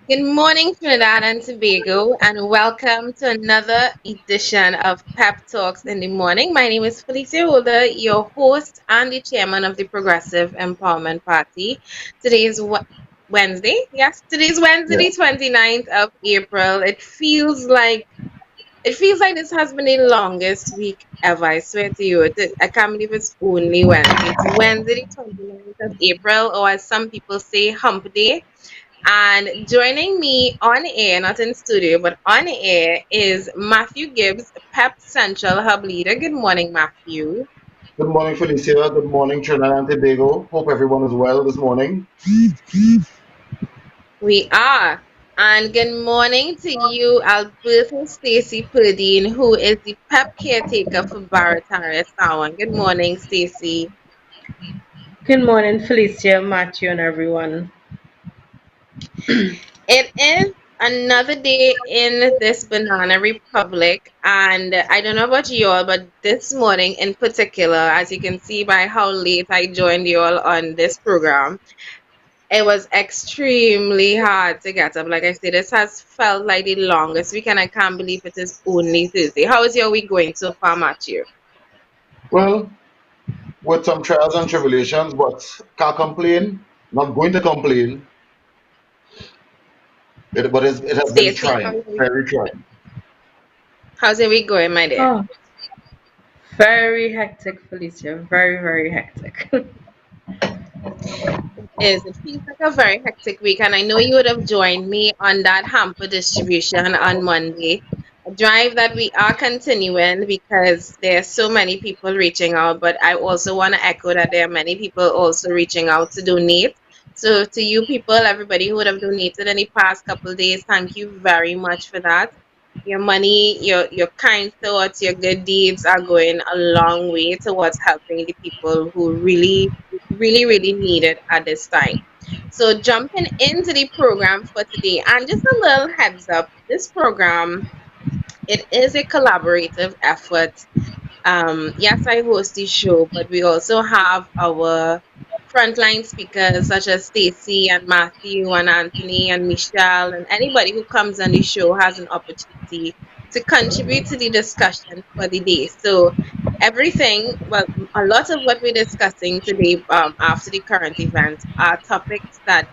Good morning, Trinidad and Tobago, and welcome to another edition of Pep Talks in the Morning. My name is Felicia Holder, your host and the chairman of the Progressive Empowerment Party. Today is Wednesday. Yes, today's Wednesday, Yeah. the 29th of April. It feels like this has been the longest week ever. I swear to you. I can't believe it's only Wednesday. It's Wednesday, the 29th of April, or as some people say, Hump Day. And joining me on air, not in studio, but on air, is Matthew Gibbs, Pep Central Hub Leader. Good morning, Matthew. Good morning, Felicia. Good morning, Trinidad and Tobago. Hope everyone is well this morning. We are. And good morning to you, Alberto Stacy Purdine, who is the Pep caretaker for Baratara Sawan. Good morning, Stacy. Good morning, Felicia, Matthew, and everyone. It is another day in this banana republic, and I don't know about you all, but this morning in particular, as you can see by how late I joined you all on this program, it was extremely hard to get up. Like I said, this has felt like the longest week, and I can't believe it is only Thursday. How is your week going so far, Matthew? Well, with some trials and tribulations, but can't complain. Not going to complain. It has been Stacey, trying, very trying. how's your week going, my dear? Oh, very hectic, Felicia. Very, very hectic. Is it feels like a very hectic week, and I know you would have joined me on that hamper distribution on Monday. A drive that we are continuing because there are so many people reaching out, but I also want to echo that there are many people also reaching out to donate. So to you people, everybody who would have donated in the past couple of days, thank you very much for that. Your money, your kind thoughts, your good deeds are going a long way towards helping the people who really need it at this time. So jumping into the program for today, and just a little heads up, this program, it is a collaborative effort. Yes, I host the show, but we also have our frontline speakers such as Stacy and Matthew and Anthony and Michelle, and anybody who comes on the show has an opportunity to contribute to the discussion for the day. So well, a lot of what we're discussing today, after the current events, are topics that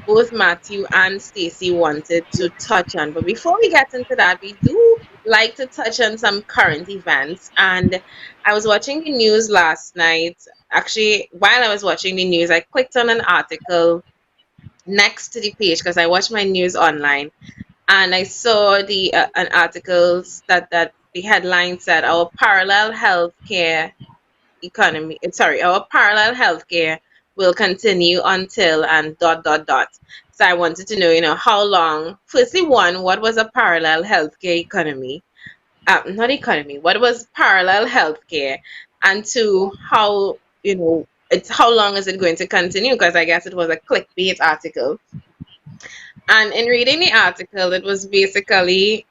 both Matthew and Stacy wanted to touch on. But before we get into that, we do like to touch on some current events. And I was watching the news last night. Actually, while I was watching the news, I clicked on an article next to the page because I watch my news online, and I saw the an article that the headline said our parallel healthcare economy. Sorry, our parallel healthcare will continue until and dot dot dot. So I wanted to know, how long. Firstly, one, what was a parallel healthcare economy? Not economy. What was parallel healthcare? And two, it's how long is it going to continue? Because I guess it was a clickbait article. And in reading the article, it was basically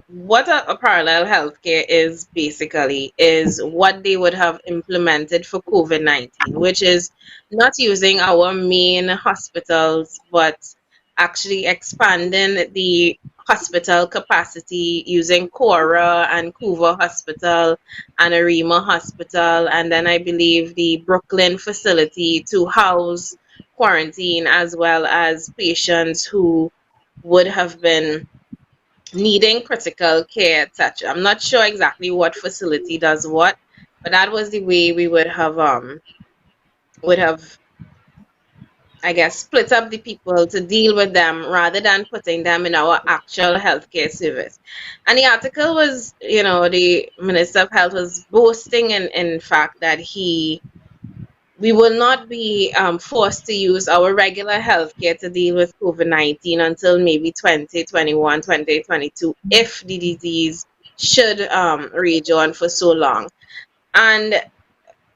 what a parallel healthcare is basically is what they would have implemented for COVID-19, which is not using our main hospitals, but actually expanding the hospital capacity using Cora and Coover Hospital and Arima Hospital, and then I believe the Brooklyn facility to house quarantine as well as patients who would have been needing critical care, etc. I'm not sure exactly what facility does what, but that was the way we would have, I guess, split up the people to deal with them rather than putting them in our actual healthcare service. And the article was, the Minister of Health was boasting in fact that we will not be forced to use our regular healthcare to deal with COVID-19 until maybe 2021, 2022, if the disease should rage on for so long. And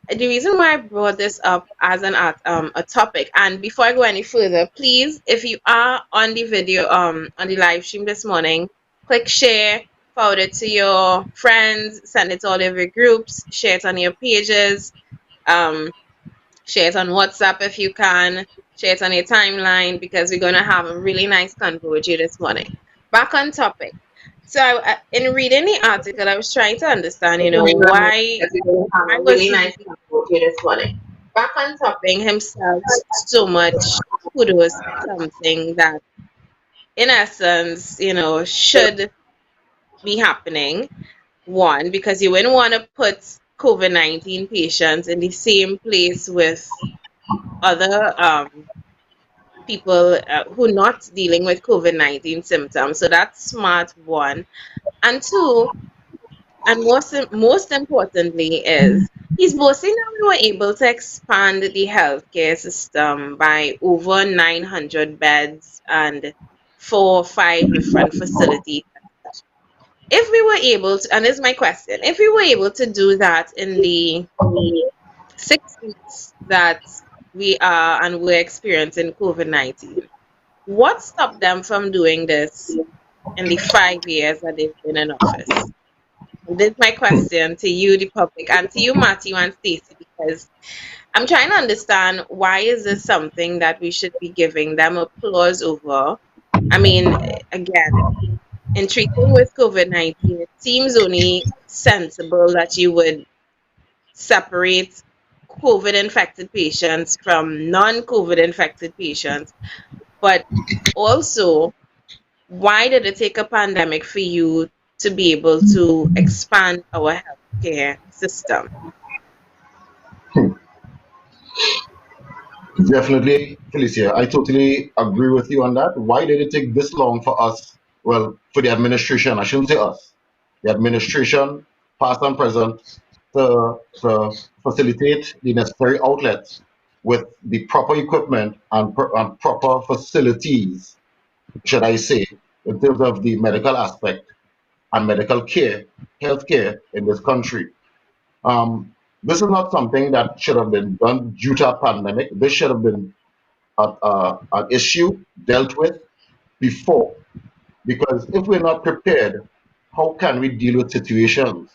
the reason why I brought this up as a topic, and before I go any further, please, if you are on the video on the live stream this morning, click share, forward it to your friends, send it to all of your groups, share it on your pages. Um, Share it on WhatsApp if you can. Share it on your timeline because we're going to have a really nice convo with you this morning. Back on topic. So, in reading the article, I was trying to understand, why Because we're going to have why a was really he nice convo here this morning. Back on topic. giving himself so much kudos for something that, in essence, should be happening. One, because you wouldn't want to put COVID-19 patients in the same place with other people who are not dealing with COVID-19 symptoms. So that's smart, one. And two, and most importantly, is he's boasting that we were able to expand the healthcare system by over 900 beds and 4 or 5 different facilities. If we were able to, and this is my question, if we were able to do that in the 6 weeks that we are and we're experiencing COVID-19, what stopped them from doing this in the 5 years that they've been in office? And this is my question to you, the public, and to you, Matthew and Stacey, because I'm trying to understand, why is this something that we should be giving them applause over? I mean, again, in treating with COVID-19, it seems only sensible that you would separate COVID infected patients from non COVID infected patients. But also, why did it take a pandemic for you to be able to expand our healthcare system? Definitely, Felicia. I totally agree with you on that. Why did it take this long for us? Well, for the administration, I shouldn't say us, the administration, past and present, to facilitate the necessary outlets with the proper equipment and proper facilities, should I say, in terms of the medical aspect and medical care, healthcare in this country. This is not something that should have been done due to a pandemic. This should have been an issue dealt with before. Because if we're not prepared, how can we deal with situations?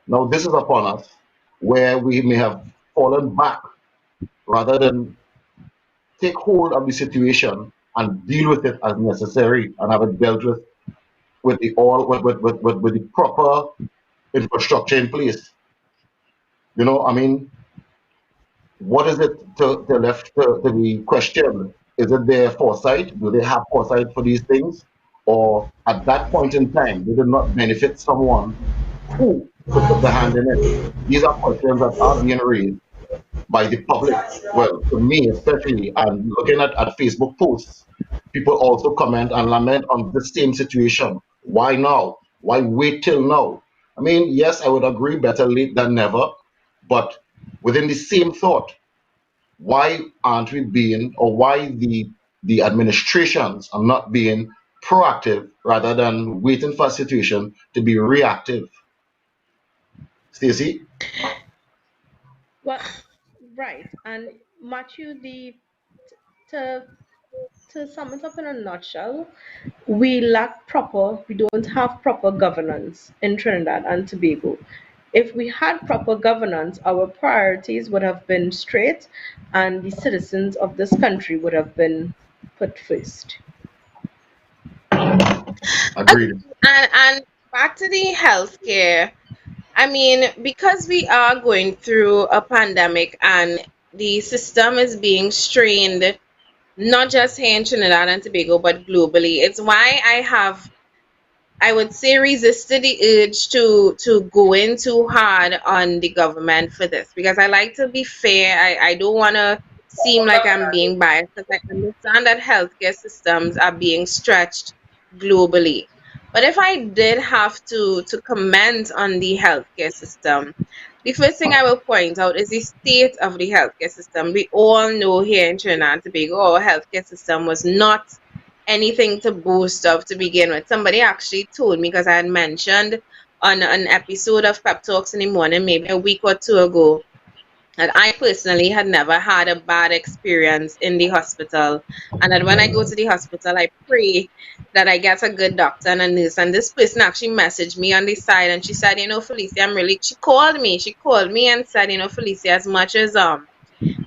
Now, this is upon us where we may have fallen back rather than take hold of the situation and deal with it as necessary and have it dealt with the all with the proper infrastructure in place. I mean, what is it to left to be questioned? Is it their foresight? Do they have foresight for these things? Or at that point in time, they did not benefit someone who could put the hand in it? These are questions that are being raised by the public. Well, to me especially, and looking at Facebook posts, people also comment and lament on the same situation. Why now? Why wait till now? I mean, yes, I would agree, better late than never, but within the same thought, why aren't we being, or why the administrations are not being proactive rather than waiting for a situation to be reactive? Stacey? Well, right. And Matthew, to to sum it up in a nutshell, we don't have proper governance in Trinidad and Tobago. If we had proper governance, our priorities would have been straight and the citizens of this country would have been put first. Okay, Agreed. and back to the healthcare. I mean, because we are going through a pandemic and the system is being strained, not just here in Trinidad and Tobago, but globally. It's why I would say, resisted the urge to go in too hard on the government for this, because I like to be fair. I don't want to seem like I'm being biased, because I understand that healthcare systems are being stretched globally. But if I did have to comment on the healthcare system, the first thing I will point out is the state of the healthcare system. We all know here in Trinidad and Tobago, our healthcare system was not anything to boast of to begin with. Somebody actually told me, because I had mentioned on an episode of Pep Talks in the Morning, maybe a week or two ago, that I personally had never had a bad experience in the hospital. And that when I go to the hospital, I pray that I get a good doctor and a nurse. And this person actually messaged me on the side and she said, Felicia, she called me and said, Felicia, as much as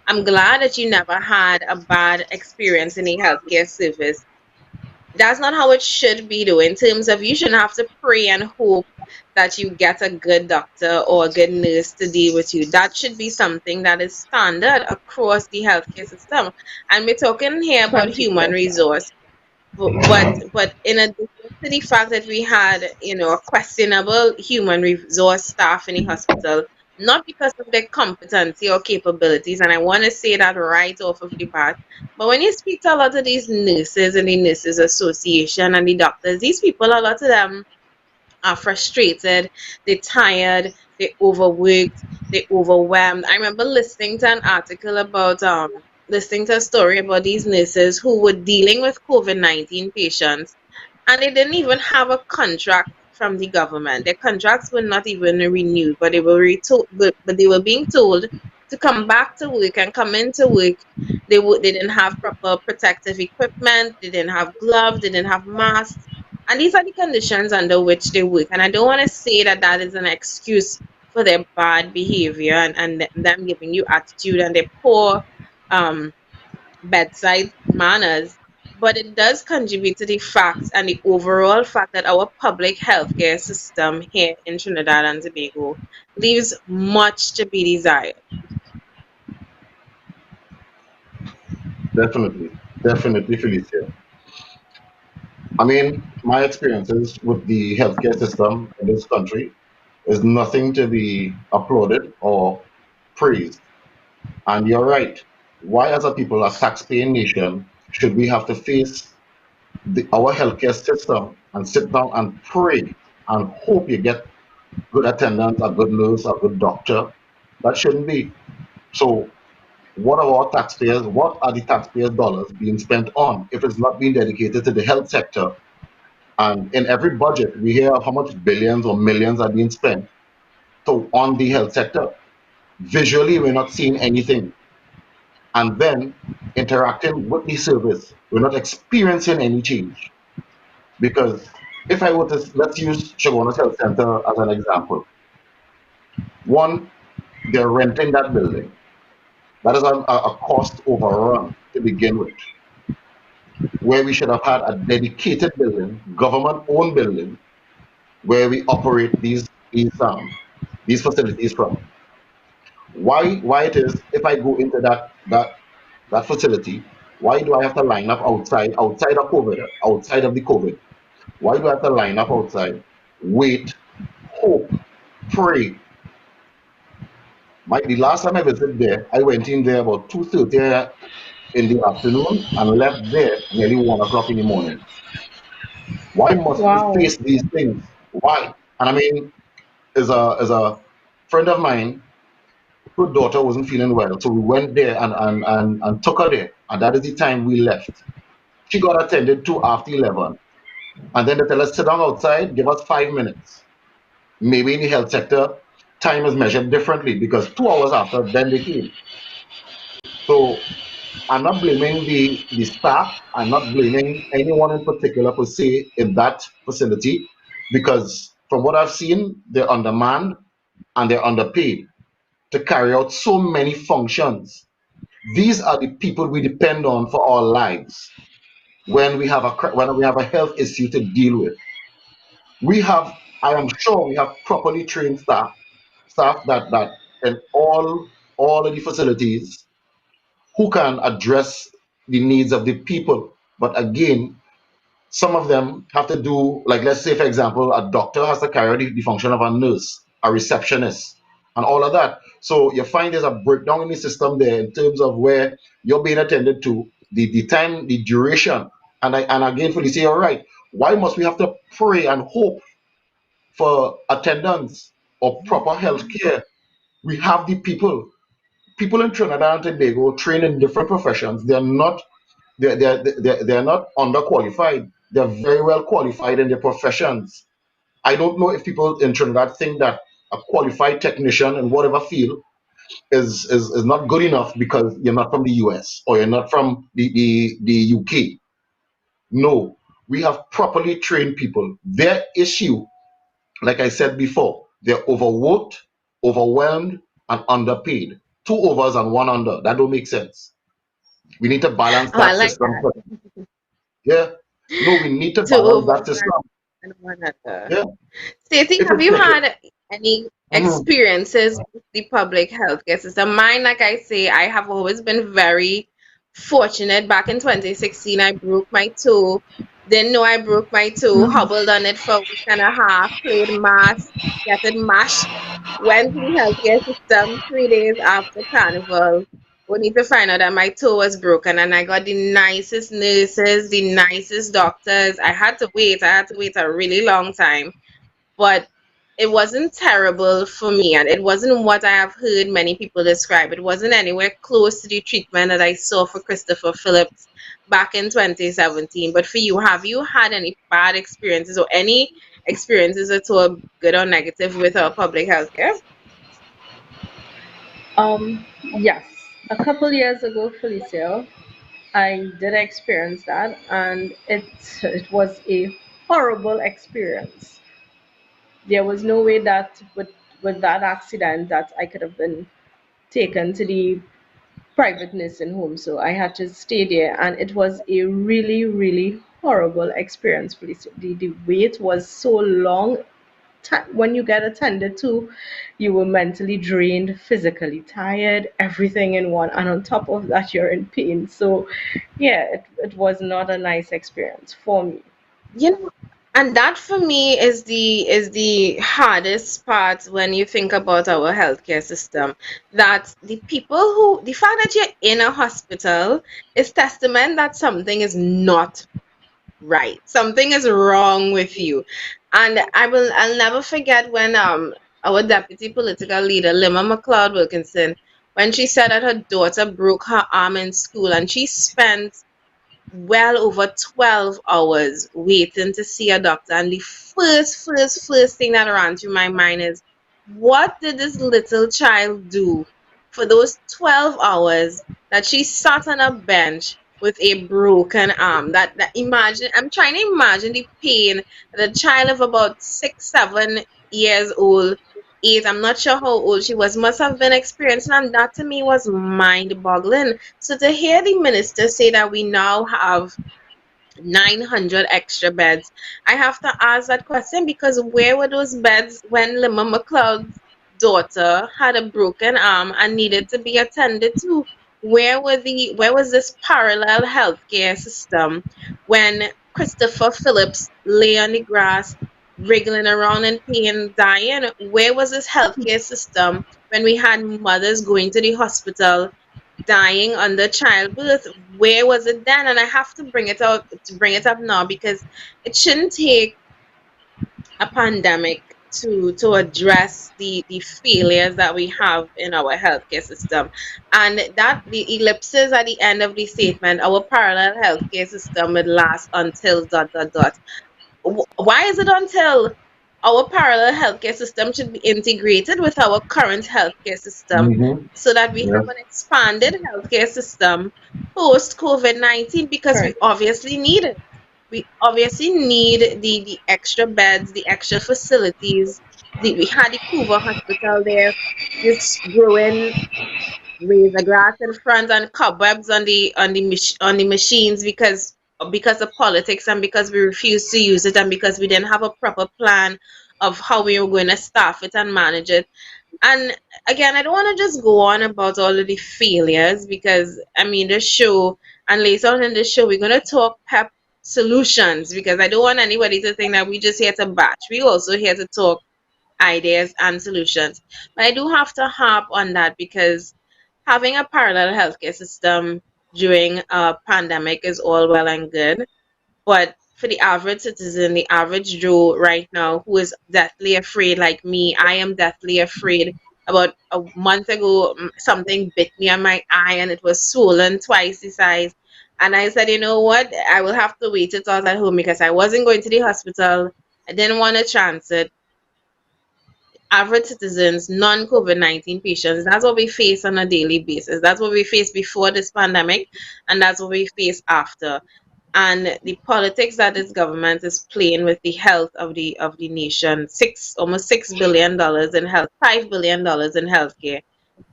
I'm glad that you never had a bad experience in a healthcare service. That's not how it should be though, in terms of you shouldn't have to pray and hope that you get a good doctor or a good nurse to deal with you. That should be something that is standard across the healthcare system. And we're talking here about human 100%. resource. But in addition to the fact that we had, a questionable human resource staff in the hospital, not because of their competency or capabilities, and I want to say that right off of the bat, but when you speak to a lot of these nurses and the nurses association and the doctors, these people, a lot of them are frustrated, they're tired, they're overworked, they're overwhelmed. I remember listening to an article about listening to a story about these nurses who were dealing with COVID-19 patients, and they didn't even have a contract from the government. Their contracts were not even renewed, but they were but they were being told to come back to work and come into work. They didn't have proper protective equipment, they didn't have gloves, they didn't have masks, and these are the conditions under which they work. And I don't want to say that that is an excuse for their bad behavior and them giving you attitude and their poor um bedside manners, but it does contribute to the fact and the overall fact that our public healthcare system here in Trinidad and Tobago leaves much to be desired. Definitely, definitely, Felicia. I mean, my experiences with the healthcare system in this country is nothing to be applauded or praised. And you're right. Why, as a people, a tax-paying nation, should we have to face our healthcare system and sit down and pray and hope you get good attendance, a good nurse, a good doctor? That shouldn't be. So, what are our taxpayers? What are the taxpayers' dollars being spent on if it's not being dedicated to the health sector? And in every budget, we hear of how much billions or millions are being spent on the health sector. Visually, we're not seeing anything. And then interacting with the service, we're not experiencing any change. Because if I were to, let's use Shagona's Health Center as an example. One, they're renting that building. That is a cost overrun to begin with, where we should have had a dedicated building, government-owned building, where we operate these facilities from. Why it is if I go into that facility, why do I have to line up outside of COVID, outside of the COVID? Why do I have to line up outside, wait, hope, pray? The last time I visited there, I went in there about 2:30 in the afternoon and left there nearly 1 o'clock in the morning. Why must we Wow. face these things? Why? And I mean, as a friend of mine, her daughter wasn't feeling well, so we went there and took her there, and that is the time we left. She got attended to after 11, and then they tell us sit down outside, give us 5 minutes. Maybe in the health sector, time is measured differently because 2 hours after, then they came. So I'm not blaming the staff. I'm not blaming anyone in particular per se in that facility because from what I've seen, they're undermanned and they're underpaid to carry out so many functions. These are the people we depend on for our lives when we have a health issue to deal with. We have, I am sure, we have properly trained staff that in all of the facilities who can address the needs of the people. But again, some of them have to do, like let's say for example, a doctor has to carry out the function of a nurse, a receptionist, and all of that. So you find there's a breakdown in the system there in terms of where you're being attended to, the time, the duration. And again, Felicia, you're right. Why must we have to pray and hope for attendance or proper health care? We have the people in Trinidad and Tobago trained in different professions. They're not underqualified. They're very well qualified in their professions. I don't know if people in Trinidad think that a qualified technician in whatever field is not good enough because you're not from the US or you're not from the UK. No, we have properly trained people. Their issue, like I said before, they're overworked, overwhelmed, and underpaid two overs and one under. That don't make sense. We need to balance Oh, I that like system. that. Yeah. No, we need to Two balance that overs system. and one under. Yeah. Stacey, If have it's you like, had any mhm, experiences with the public healthcare system? Mine, like I say, I have always been very fortunate. Back in 2016, I broke my toe. Didn't know I broke my toe. Hobbled on it for a week and a half. Played mass, getting mashed. Went to the healthcare system 3 days after carnival. Only to find out that my toe was broken, and I got the nicest nurses, the nicest doctors. I had to wait. I had to wait a really long time, but it wasn't terrible for me, and it wasn't what I have heard many people describe. It wasn't anywhere close to the treatment that I saw for Christopher Phillips back in 2017. But for you, have you had any bad experiences or any experiences at all, good or negative, with our public health care? Yes, a couple years ago, Felicia, I did experience that, and it was a horrible experience. There was no way that with that accident that I could have been taken to the private nursing home. So I had to stay there, and it was a really, really horrible experience. Felicia. The wait was so long. When you get attended to, you were mentally drained, physically tired, everything in one, and on top of that, you're in pain. So, yeah, it was not a nice experience for me. You know, and that for me is the hardest part when you think about our healthcare system. That the fact that you're in a hospital is testament that something is not right. Something is wrong with you. And I'll never forget when our deputy political leader, Lima McLeod Wilkinson, when she said that her daughter broke her arm in school, and she spent well over 12 hours waiting to see a doctor. And the first thing that ran through my mind is, what did this little child do for those 12 hours that she sat on a bench with a broken arm? That imagine, I'm trying to imagine the pain that a child of about 6, 7 years old, 8, I'm not sure how old she was, must have been experiencing. And that to me was mind boggling. So to hear the minister say that we now have 900 extra beds, I have to ask that question, because where were those beds when Lima McLeod's daughter had a broken arm and needed to be attended to? Where was this parallel healthcare system when Christopher Phillips lay on the grass, wriggling around in pain, dying? Where was this healthcare system when we had mothers going to the hospital dying under childbirth? Where was it then? And I have to bring it up now, because it shouldn't take a pandemic to address the failures that we have in our healthcare system. And that the ellipses at the end of the statement, our parallel healthcare system would last until dot dot dot. Why is it until our parallel healthcare system should be integrated with our current healthcare system, mhm, so that we have yes. an expanded healthcare system post COVID-19? Because we Correct. obviously need it. We obviously need the extra beds, the extra facilities. We had the Couva Hospital there, just growing razor grass in front and cobwebs on the machines, because of politics, and because we refused to use it, and because we didn't have a proper plan of how we were going to staff it and manage it. And again, I don't want to just go on about all of the failures, because I mean the show, and later on in the show we're going to talk pep solutions, because I don't want anybody to think that we just here to batch. We also here to talk ideas and solutions. But I do have to harp on that, because having a parallel healthcare system during a pandemic is all well and good. But for the average citizen, the average Joe right now, who is deathly afraid, like me, I am deathly afraid. About a month ago, something bit me on my eye, and it was swollen twice the size. And I said, you know what? I will have to wait it out at home, because I wasn't going to the hospital. I didn't want to chance it. Average citizens, non-COVID-19 patients, that's what we face on a daily basis. That's what we face before this pandemic, and that's what we face after. And the politics that this government is playing with the health of the nation, almost $6 billion in health, $5 billion in healthcare.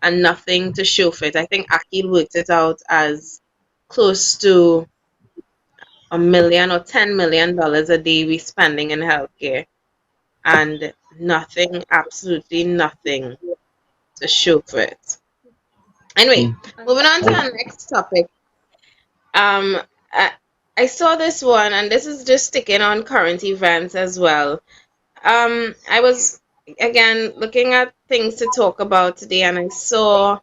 and nothing to show for it. I think Akil worked it out as close to $1 million or $10 million a day we spending in healthcare, and nothing, absolutely nothing to show for it. Anyway, Mm. And moving on to our I, next topic. Um, I, I saw this one, and this is just sticking on current events as well. I was again looking at things to talk about today, and I saw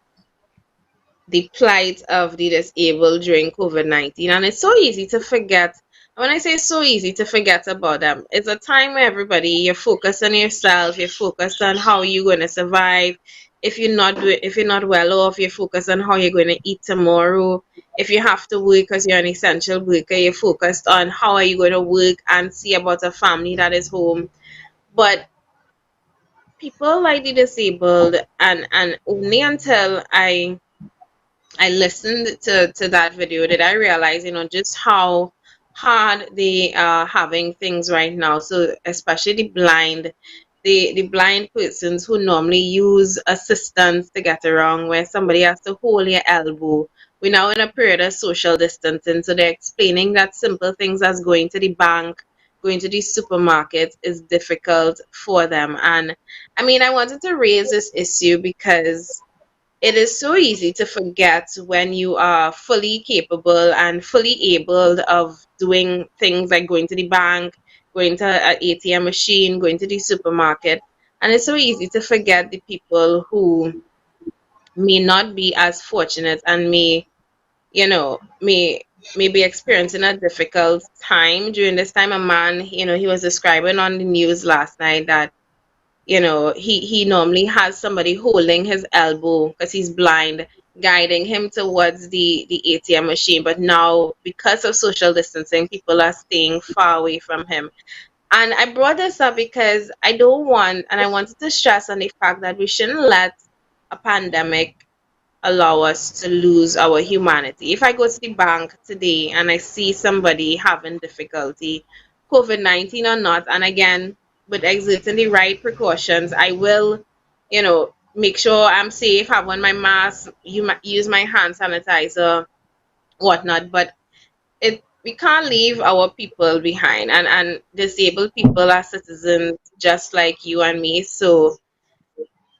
the plight of the disabled during COVID-19. And it's so easy to forget. When I say so easy to forget about them, it's a time where everybody, you're focused on yourself, you're focused on how you're going to survive. If you're not well off, you're focused on how you're going to eat tomorrow. If you have to work because you're an essential worker, you're focused on how are you going to work and see about a family that is home. But people like the disabled, and only until I listened to that video did I realize, just how hard they are having things right now. So especially the blind persons who normally use assistance to get around, where somebody has to hold your elbow. We're now in a period of social distancing, so they're explaining that simple things as going to the bank, going to the supermarket is difficult for them. And I mean, I wanted to raise this issue because it is so easy to forget when you are fully capable and fully able of doing things like going to the bank, going to an ATM machine, going to the supermarket. And it's so easy to forget the people who may not be as fortunate and may be experiencing a difficult time during this time. A man, he was describing on the news last night that he normally has somebody holding his elbow because he's blind, guiding him towards the ATM machine. But now, because of social distancing, people are staying far away from him. And I brought this up because I don't want, and I wanted to stress on the fact that we shouldn't let a pandemic allow us to lose our humanity. If I go to the bank today and I see somebody having difficulty, COVID-19 or not, and again, with exerting the right precautions, I will, make sure I'm safe, have on my mask, use my hand sanitizer, whatnot. But we can't leave our people behind, and disabled people are citizens just like you and me. So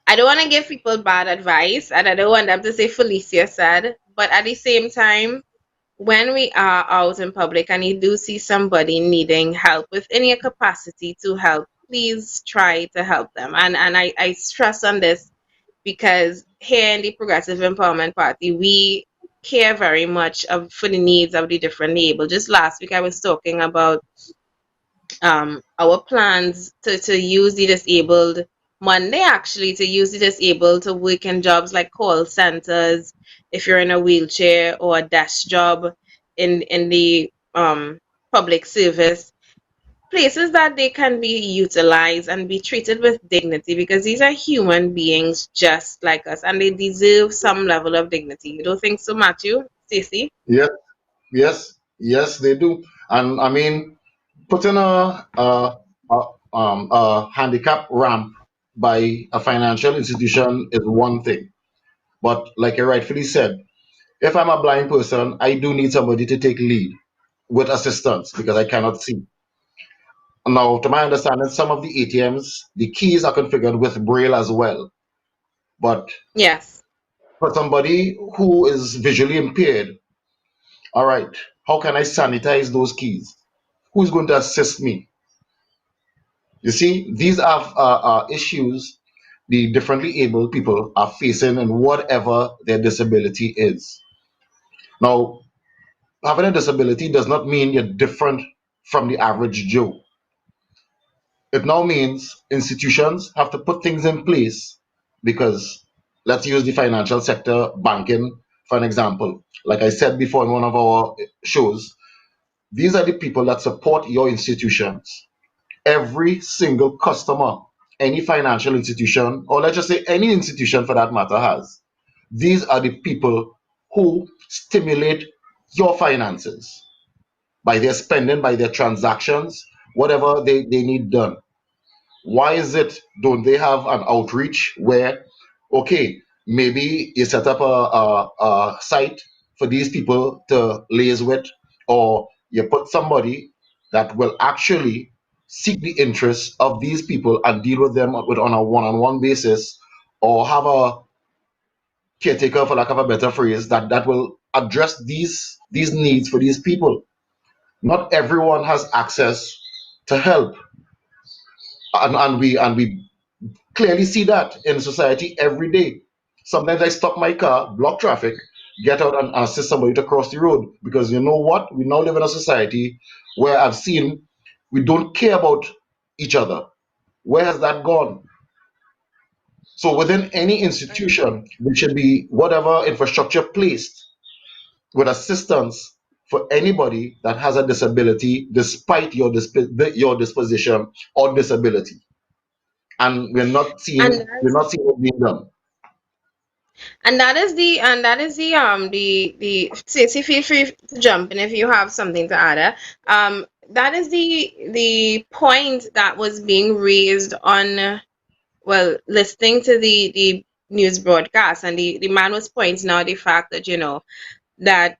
I don't want to give people bad advice, and I don't want them to say Felicia said, but at the same time, when we are out in public and you do see somebody needing help within your capacity to help, please try to help them. And I stress on this because here in the Progressive Empowerment Party, we care very much for the needs of the different able. Just last week, I was talking about our plans to use the disabled Monday, actually, to use the disabled to work in jobs like call centers if you're in a wheelchair, or a desk job in the public service, places that they can be utilized and be treated with dignity, because these are human beings just like us and they deserve some level of dignity. You don't think so, Matthew? Stacey? yes, yes, they do. And I mean, putting a handicap ramp by a financial institution is one thing. But like you rightfully said, if I'm a blind person, I do need somebody to take lead with assistance because I cannot see. Now, to my understanding, some of the ATMs, the keys are configured with Braille as well. But Yes. for somebody who is visually impaired, all right, how can I sanitize those keys? Who's going to assist me? You see, these are issues the differently able people are facing in whatever their disability is. Now, having a disability does not mean you're different from the average Joe. It now means institutions have to put things in place because let's use the financial sector, banking, for an example. Like I said before in one of our shows, these are the people that support your institutions. Every single customer, any financial institution, or let's just say any institution for that matter, has. These are the people who stimulate your finances by their spending, by their transactions, whatever they need done. Why is it don't they have an outreach where, okay, Maybe you set up a site for these people to liaise with, or you put somebody that will actually seek the interests of these people and deal with them on a one-on-one basis, or have a caretaker, for lack of a better phrase, that will address these needs for these people. Not everyone has access to help, and we clearly see that in society every day. Sometimes I stop my car, block traffic, get out and assist somebody to cross the road, because you know what? We now live in a society where I've seen we don't care about each other. Where has that gone? So within any institution, there should be whatever infrastructure placed with assistance for anybody that has a disability, despite your disposition or disability. And And we're that's not seeing it being done. and that is the Stacey, feel free to jump in if you have something to add. That is the point that was being raised on, well, listening to the news broadcast, and the man was pointing out the fact that, that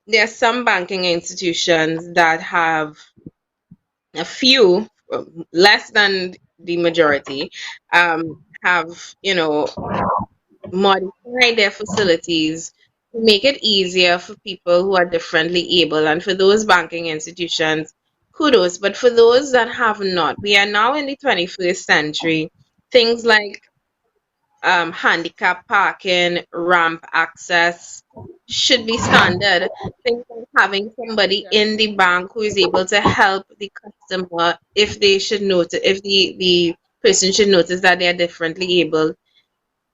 there are some banking institutions that have a few, less than the majority, have, modify their facilities to make it easier for people who are differently able. And for those banking institutions, kudos. But for those that have not, we are now in the 21st century. Things like handicap parking, ramp access should be standard. Things like having somebody Yes. in the bank who is able to help the customer if they should notice, if the person should notice that they are differently able.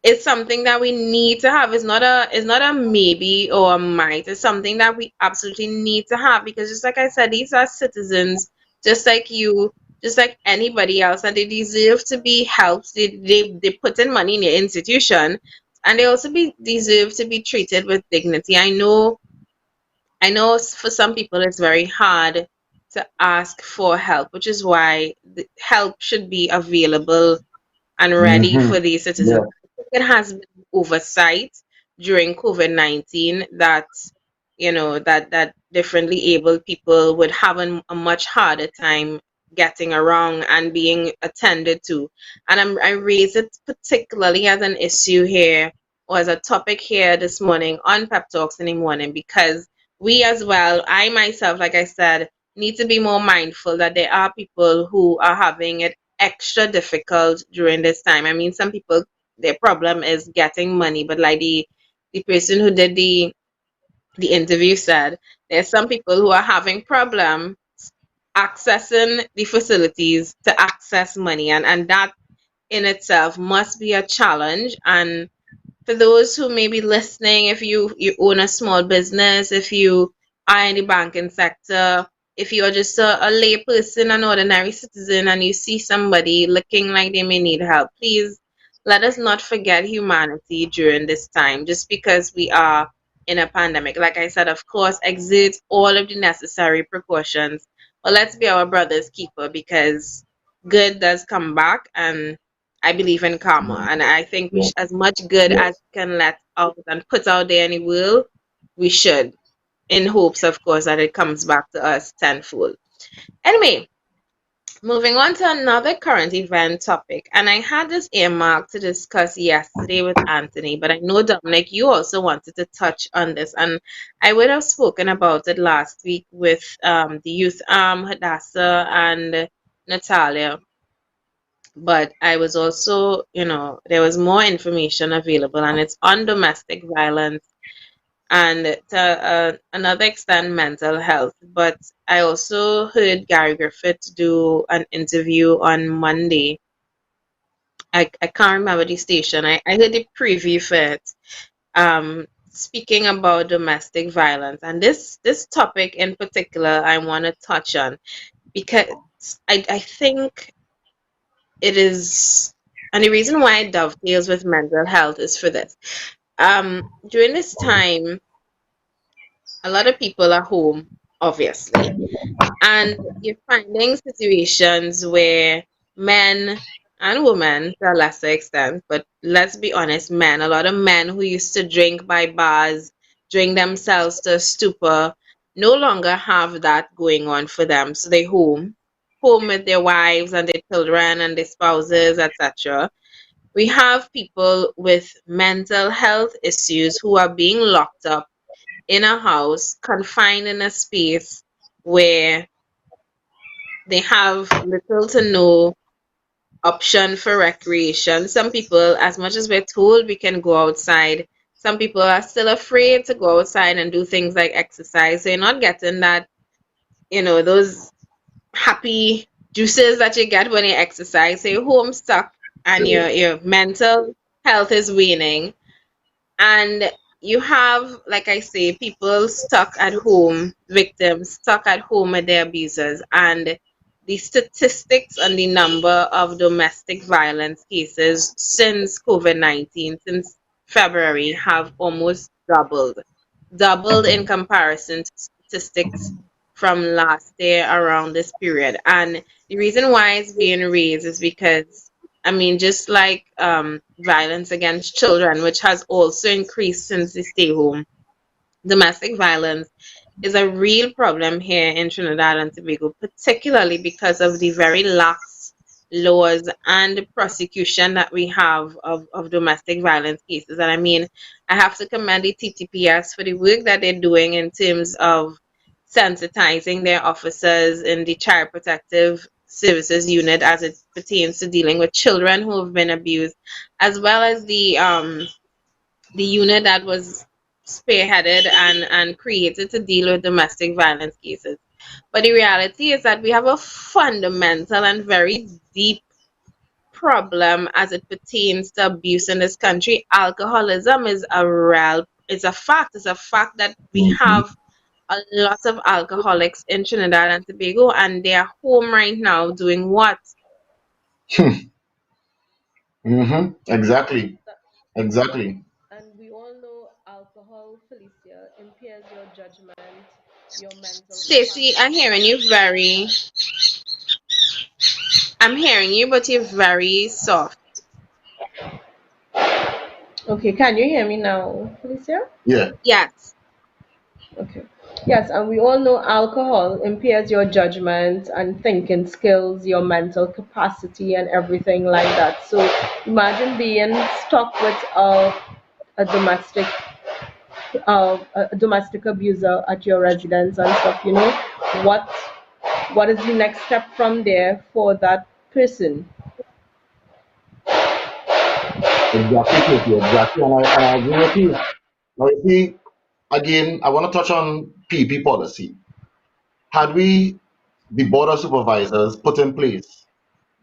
It's something that we need to have. It's not a maybe or a might. It's something that we absolutely need to have, because just like I said, these are citizens just like you, just like anybody else, and they deserve to be helped. They put in money in your institution, and they also be deserve to be treated with dignity. I know for some people it's very hard to ask for help, which is why the help should be available and ready Hmm. for these citizens. Yeah. I think it has been oversight during COVID-19 that, that differently able people would have a much harder time getting around and being attended to. And I raise it particularly as an issue here, or as a topic here this morning on Pep Talks in the morning, because we as well, I myself, like I said, need to be more mindful that there are people who are having it extra difficult during this time. I mean, some people, their problem is getting money, but like the person who did the interview said, there's some people who are having problem accessing the facilities to access money, and that in itself must be a challenge. And for those who may be listening, if you own a small business, if you are in the banking sector, if you are just a lay person, an ordinary citizen, and you see somebody looking like they may need help, please let us not forget humanity during this time. Just because we are in a pandemic, like I said, of course, exert all of the necessary precautions, but let's be our brother's keeper, because good does come back. And I believe in karma, and I think Yeah. as much good as Yes. we can let out and put out there in the world, we should, in hopes, of course, that it comes back to us tenfold. Anyway, moving on to another current event topic, and I had this earmarked to discuss yesterday with Anthony, but I know, Dominic, you also wanted to touch on this, and I would have spoken about it last week with the youth Hadassah and Natalia, but I was also, there was more information available, and it's on domestic violence and to another extent, mental health. But I also heard Gary Griffith do an interview on Monday. I can't remember the station. I heard the preview for it, speaking about domestic violence. And this topic in particular, I want to touch on, because I think it is, and the reason why it dovetails with mental health is for this. During this time, a lot of people are home, obviously, and you're finding situations where men and women to a lesser extent, but let's be honest, men, a lot of men who used to drink by bars, drink themselves to stupor, no longer have that going on for them. So they home with their wives and their children and their spouses, etc. We have people with mental health issues who are being locked up in a house, confined in a space where they have little to no option for recreation. Some people, as much as we're told we can go outside, some people are still afraid to go outside and do things like exercise. So you're not getting that, those happy juices that you get when you exercise. So you're home stuck and your mental health is waning. And you have, like I say, people stuck at home, victims stuck at home with their abusers. And the statistics on the number of domestic violence cases since COVID-19, since February, have almost doubled in comparison to statistics from last year around this period. And the reason why it's being raised is because, I mean, just like violence against children, which has also increased since the stay home, domestic violence is a real problem here in Trinidad and Tobago, particularly because of the very lax laws and prosecution that we have of domestic violence cases. And I mean, I have to commend the TTPS for the work that they're doing in terms of sensitizing their officers in the Child Protective Services unit as it pertains to dealing with children who have been abused, as well as the unit that was spearheaded and created to deal with domestic violence cases. But the reality is that we have a fundamental and very deep problem as it pertains to abuse in this country. Alcoholism is a real, it's a fact. It's a fact that we Mhm. have a lot of alcoholics in Trinidad and Tobago, and they are home right now doing what? Exactly. Exactly. And we all know alcohol, Felicia, impairs your judgment, your mental Stacey, I'm capacity. hearing you I'm hearing you, but you're very soft. Okay, can you hear me now, Felicia? Yeah. Yes. Okay. Yes, and we all know alcohol impairs your judgment and thinking skills, your mental capacity, and everything like that. So imagine being stuck with a domestic abuser at your residence and stuff. What what is the next step from there for that person? Exactly, Casey, exactly. And I agree with you. Now, you see, again, I want to touch on PP policy. Had we, the border supervisors, put in place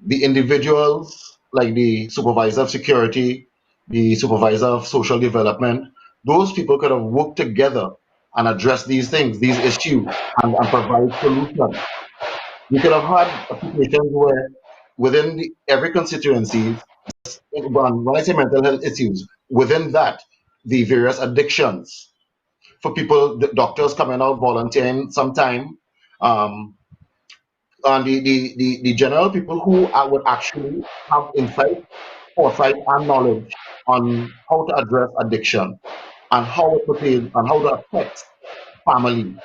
the individuals, like the supervisor of security, the supervisor of social development, those people could have worked together and addressed these things, these issues, and provide solutions. We could have had a situation where within every constituency, when I say mental health issues, within that, the various addictions for people, the doctors coming out volunteering sometime, um, and the general people who would actually have insight, foresight, and knowledge on how to address addiction and how it pertains and how it affects family.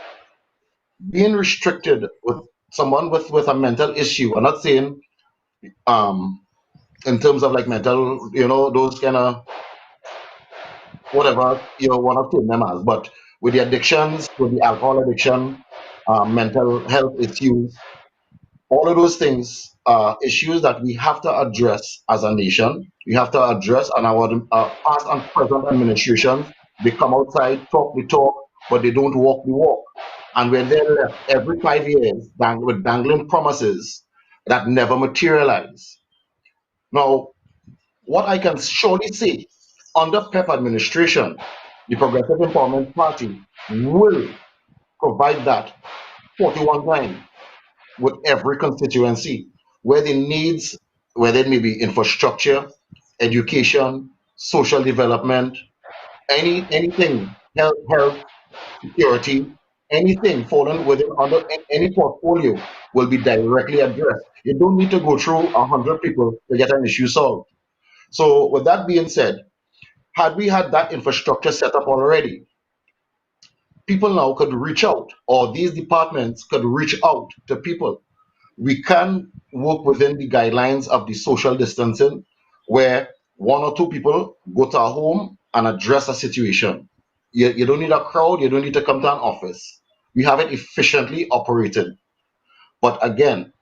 Being restricted with someone with a mental issue, I'm not saying um, in terms of like mental, those kind of whatever you want to term them as. But with the addictions, with the alcohol addiction, mental health issues, all of those things are issues that we have to address as a nation. We have to address, and our past and present administrations, they come outside, talk the talk, but they don't walk the walk. And we're there left every 5 years with dangling promises that never materialize. Now, what I can surely say, under PEP administration, the Progressive Empowerment Party will provide that 41 times with every constituency where the needs, whether it may be infrastructure, education, social development, anything, health, security, anything falling within under any portfolio will be directly addressed. You don't need to go through 100 people to get an issue solved. So with that being said, had we had that infrastructure set up already, people now could reach out, or these departments could reach out to people. We can work within the guidelines of the social distancing, where one or two people go to a home and address a situation. You don't need a crowd, you don't need to come to an office. We have it efficiently operated. But again,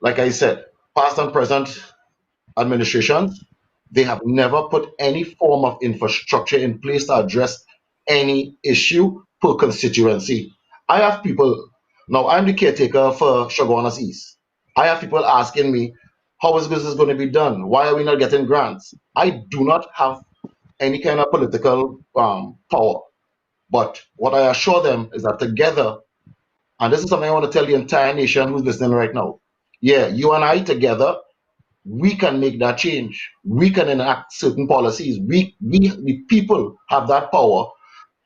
like I said, past and present administrations, they have never put any form of infrastructure in place to address any issue per constituency. I have people, now I'm the caretaker for Chaguanas East. I have people asking me, how is business going to be done? Why are we not getting grants? I do not have any kind of political power. But what I assure them is that together, and this is something I want to tell the entire nation who's listening right now. Yeah, you and I together, we can make that change. We can enact certain policies. The people have that power,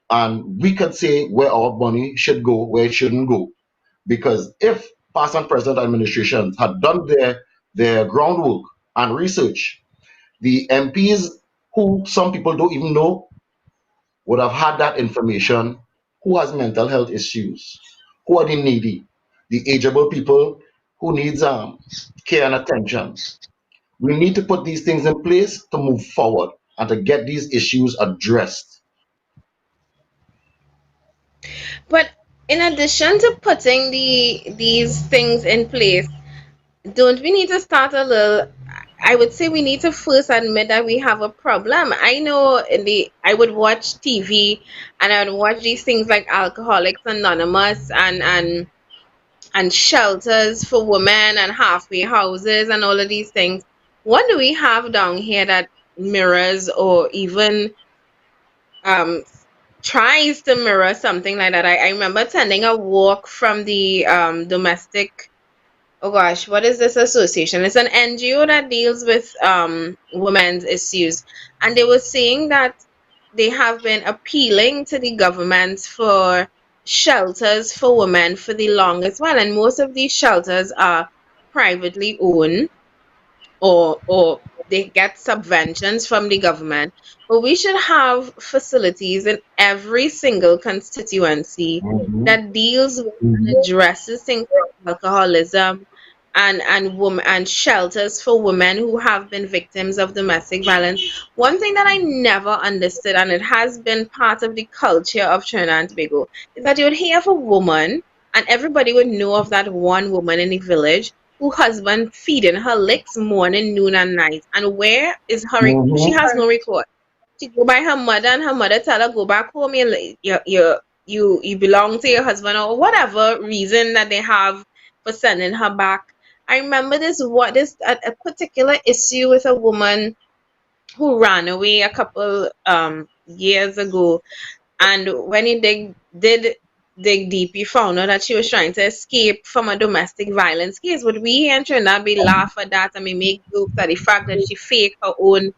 and we can say where our money should go, where it shouldn't go. Because if past and present administrations had done their groundwork and research, the MPs, who some people don't even know, would have had that information. Who has mental health issues? Who are the needy? The ageable people who needs care and attention. We need to put these things in place to move forward and to get these issues addressed. But in addition to putting these things in place, don't we need to start a little? I would say we need to first admit that we have a problem. I know I would watch TV and I would watch these things like Alcoholics Anonymous and shelters for women and halfway houses and all of these things. What do we have down here that mirrors or even um tries to mirror something like that? I remember attending a walk from the domestic, oh gosh, what is this association? It's an NGO that deals with women's issues. And they were saying that they have been appealing to the government for shelters for women for the longest while. And most of these shelters are privately owned, or they get subventions from the government. But we should have facilities in every single constituency Mhm, that deals with and mhm, addresses things like alcoholism and women and shelters for women who have been victims of domestic violence. One thing that I never understood, and it has been part of the culture of Trinidad and Tobago, is that you would hear of a woman, and everybody would know of that one woman in the village who husband feeding her licks morning, noon, and night. And where is her? She mhm, has no record. She go by her mother, and her mother tell her go back home. You belong to your husband, or whatever reason that they have for sending her back. I remember this a particular issue with a woman who ran away a couple years ago, and when he did dig deep, he found out that she was trying to escape from a domestic violence case. But we here in Trinidad, we laugh at that and we make jokes at the fact that she faked her own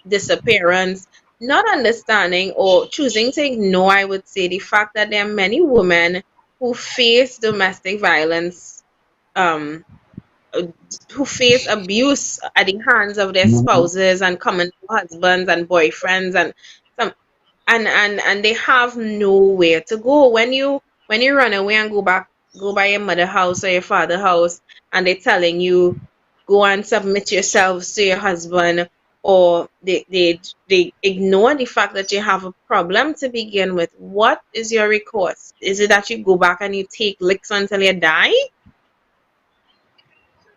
disappearance, not understanding or choosing to ignore, I would say, the fact that there are many women who face domestic violence, um, uh, who face abuse at the hands of their mhm. spouses and common husbands and boyfriends and some and they have nowhere to go when you run away and go by your mother house or your father house, and they're telling you go and submit yourselves to your husband, or they ignore the fact that you have a problem to begin with. What is your recourse? Is it that you go back and you take licks until you die?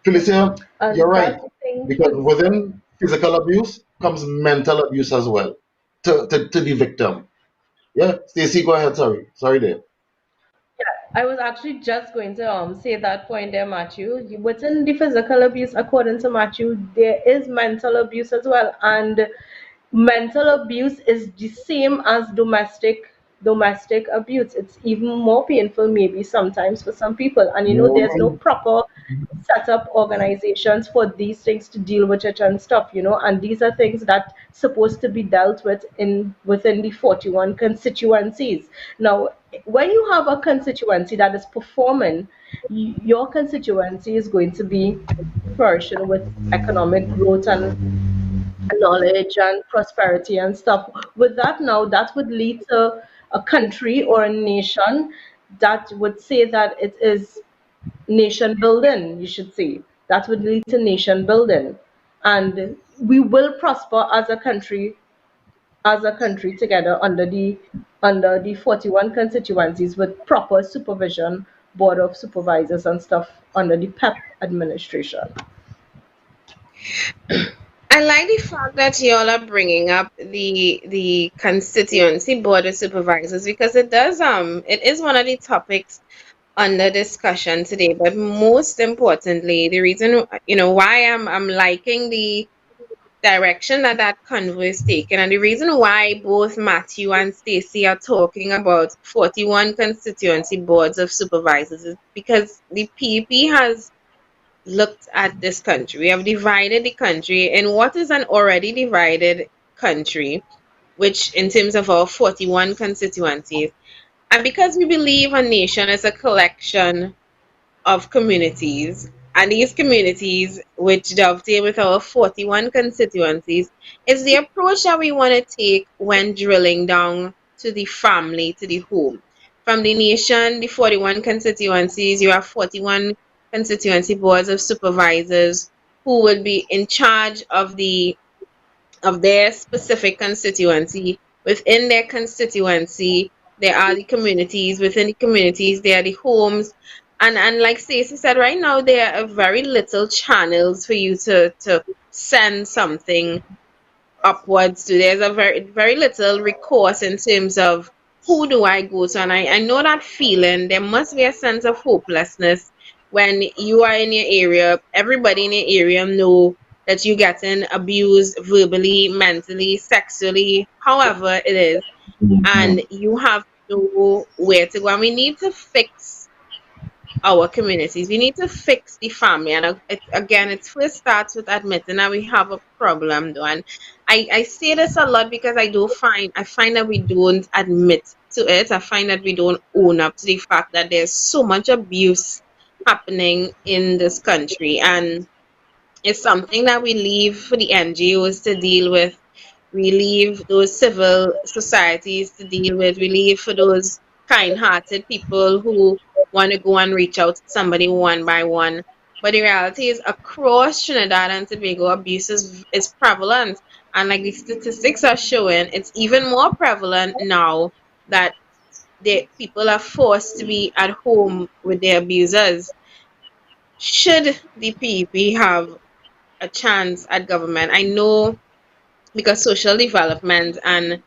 Felicia, you're And right. that's the thing, Because within physical abuse comes mental abuse as well to the victim. Yeah, Stacey, go ahead. Sorry, there. I was actually just going to say that point there, Matthew. Within the physical abuse, according to Matthew, there is mental abuse as well, and mental abuse is the same as domestic domestic abuse. It's even more painful maybe sometimes for some people. And there's no More, proper set up organizations for these things to deal with it and stuff, and these are things that supposed to be dealt with in within the 41 constituencies. Now, when you have a constituency that is performing, your constituency is going to be flourishing with economic growth and knowledge and prosperity and stuff. With that, now that would lead to a country or a nation that would say that it is nation building, you should say. That would lead to nation building. And we will prosper as a country together under the 41 constituencies with proper supervision, board of supervisors and stuff under the PEP administration. I like the fact that y'all are bringing up the constituency board of supervisors because it is one of the topics under discussion today. But most importantly, the reason why I'm liking the direction that convo is taken, and the reason why both Matthew and Stacy are talking about 41 constituency boards of supervisors is because the PEP has looked at this country. We have divided the country in what is an already divided country, which in terms of our 41 constituencies. And because we believe a nation is a collection of communities, and these communities, which dovetail with our 41 constituencies, is the approach that we want to take when drilling down to the family, to the home. From the nation, the 41 constituencies, you have 41 constituency boards of supervisors who will be in charge of their specific constituency. Within their constituency, there are the communities. Within the communities, there are the homes. And like Stacey said, right now there are very little channels for you to send something upwards to. There's a very little recourse in terms of who do I go to. And I know that feeling. There must be a sense of hopelessness when you are in your area. Everybody in your area know that you're getting abused verbally, mentally, sexually, however it is, and you have to know where to go. And we need to fix our communities. We need to fix the family. And again, it first starts with admitting that we have a problem, though. And I say this a lot because I find that we don't admit to it. I find that we don't own up to the fact that there's so much abuse happening in this country. And it's something that we leave for the NGOs to deal with. We leave those civil societies to deal with. We leave for those kind-hearted people who want to go and reach out to somebody one by one. But the reality is, across Trinidad and Tobago, abuse is prevalent. And like the statistics are showing, it's even more prevalent now that the people are forced to be at home with their abusers. Should the PEP have a chance at government? I know because social development and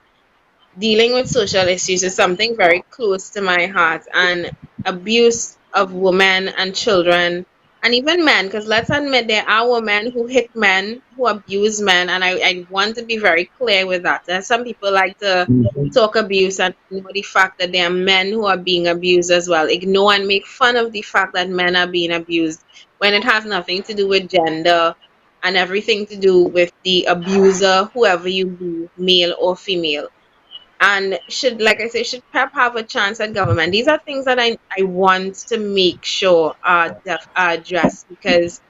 dealing with social issues is something very close to my heart, and abuse of women and children and even men, because let's admit there are women who hit men, who abuse men, and I want to be very clear with that. There's some people like to talk abuse and ignore the fact that there are men who are being abused as well, ignore and make fun of the fact that men are being abused when it has nothing to do with gender and everything to do with the abuser, whoever you be, male or female. And should, like I say, should PEP have a chance at government? These are things that I want to make sure are addressed because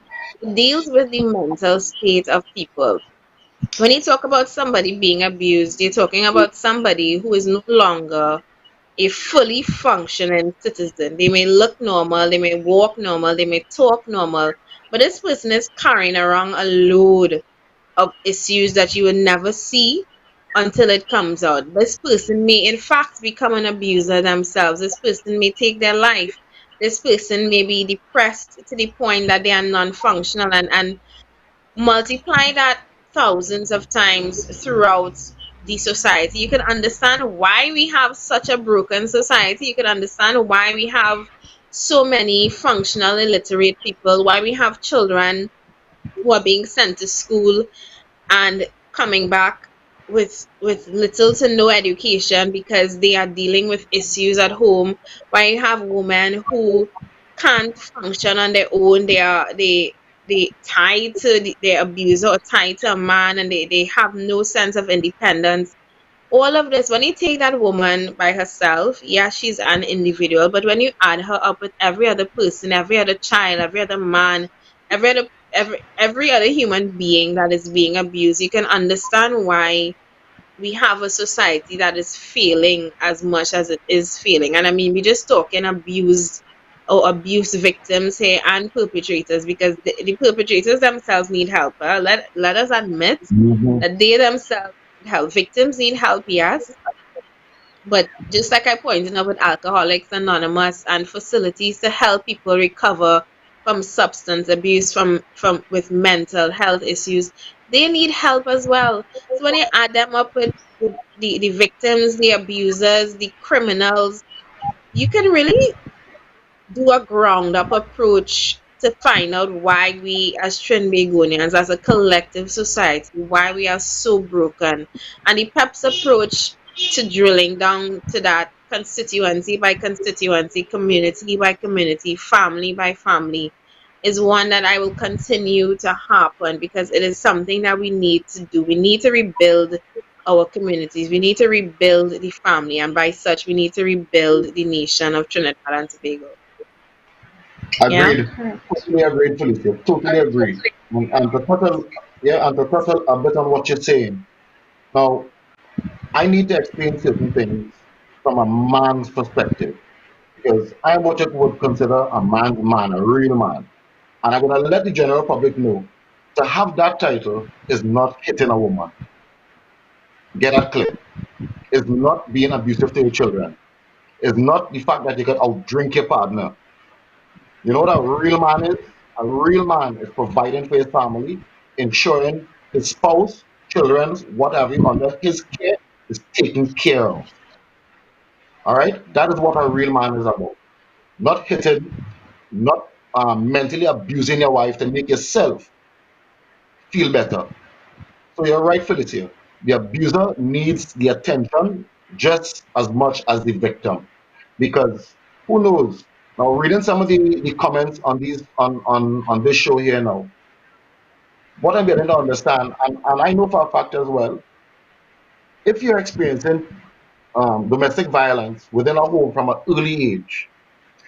it deals with the mental state of people. When you talk about somebody being abused, you're talking about somebody who is no longer a fully functioning citizen. They may look normal, they may walk normal, they may talk normal, but this person is carrying around a load of issues that you will never see until it comes out. This person may, in fact, become an abuser themselves. This person may take their life. This person may be depressed to the point that they are non functional, and multiply that thousands of times throughout the society. You can understand why we have such a broken society. You can understand why we have so many functional illiterate people, why we have children who are being sent to school and coming back. with little to no education because they are dealing with issues at home. While you have women who can't function on their own, they tied to their abuser or tied to a man, and they have no sense of independence. All of this, when you take that woman by herself, yeah, she's an individual, but when you add her up with every other person, every other child, every other man, every other human being that is being abused, you can understand why we have a society that is failing as much as it is failing. And I mean, we're just talking abused or abuse victims here and perpetrators, because the perpetrators themselves need help. Let us admit Mhm. that they themselves need help. Victims need help, yes, but just like I pointed out with Alcoholics Anonymous and facilities to help people recover from substance abuse, from with mental health issues, they need help as well. So when you add them up with the victims, the abusers, the criminals, you can really do a ground up approach to find out why we as Trinbagonians, as a collective society, why we are so broken. And the PEP's approach to drilling down to that constituency by constituency, community by community, family by family, is one that I will continue to harp on because it is something that we need to do. We need to rebuild our communities. We need to rebuild the family, and by such, we need to rebuild the nation of Trinidad and Tobago. Yeah. Agreed. Totally agreed, Felicia. Totally agreed. And to total, yeah, and to total a bit on what you're saying. Now, I need to explain certain things from a man's perspective because I'm what you would consider a man's man, a real man. And I'm going to let the general public know to have that title is not hitting a woman. Get that clear. Is not being abusive to your children. Is not the fact that you can outdrink your partner. You know what a real man is? A real man is providing for his family, ensuring his spouse, children, whatever under his care is taken care of. All right? That is what a real man is about. Not hitting, not mentally abusing your wife to make yourself feel better. So you're right, Felicia. The abuser needs the attention just as much as the victim. Because who knows? Now reading some of the comments on these on this show here now, what I'm getting to understand, and I know for a fact as well, if you're experiencing domestic violence within a home from an early age,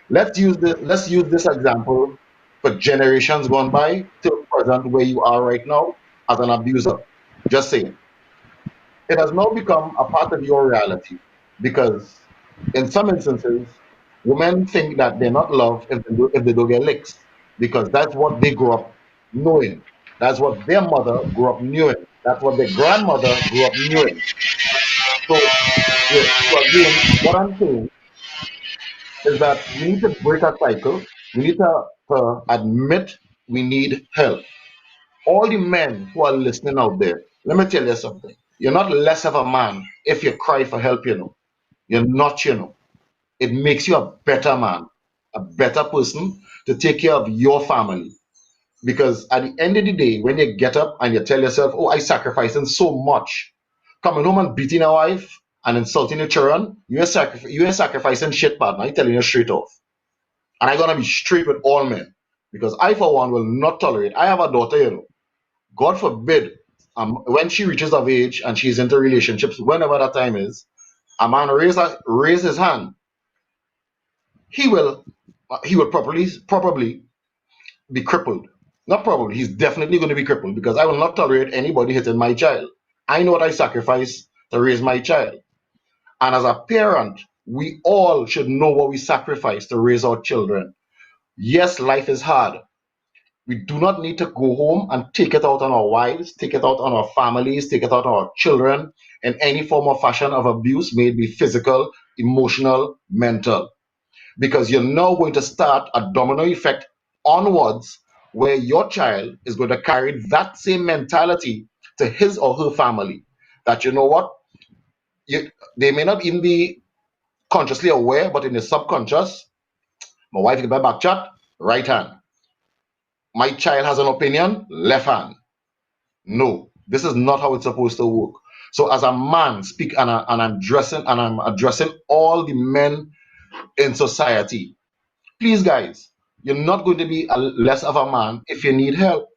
let's use this example for generations gone by to present where you are right now as an abuser. Just saying. It has now become a part of your reality because in some instances, women think that they're not loved if they don't get licks because that's what they grew up knowing. That's what their mother grew up knowing. That's what their grandmother grew up knowing. So, yeah, so again, what I'm saying is that we need to break a cycle. We need to admit we need help. All the men who are listening out there, let me tell you something. You're not less of a man if you cry for help, you know. You're not, you know. It makes you a better man, a better person to take care of your family. Because at the end of the day, when you get up and you tell yourself, oh, I sacrificing so much, coming home and beating a wife and insulting your children, you ain't sacrificing shit, partner. I'm telling you straight off. And I'm going to be straight with all men. Because I, for one, will not tolerate. I have a daughter, you know. God forbid, when she reaches of age and she's into relationships, whenever that time is, a man raise his hand, he will he will probably be crippled. Not probably, he's definitely going to be crippled because I will not tolerate anybody hitting my child. I know what I sacrifice to raise my child. And as a parent, we all should know what we sacrifice to raise our children. Yes, life is hard. We do not need to go home and take it out on our wives, take it out on our families, take it out on our children in any form or fashion of abuse, may it be physical, emotional, mental. Because you're now going to start a domino effect onwards where your child is going to carry that same mentality to his or her family. That you know what? You, they may not even be consciously aware, but in the subconscious, my wife get my back chat, right hand. My child has an opinion, left hand. No, this is not how it's supposed to work. So as a man, speak and I'm addressing all the men in society. Please, guys, you're not going to be less of a man if you need help.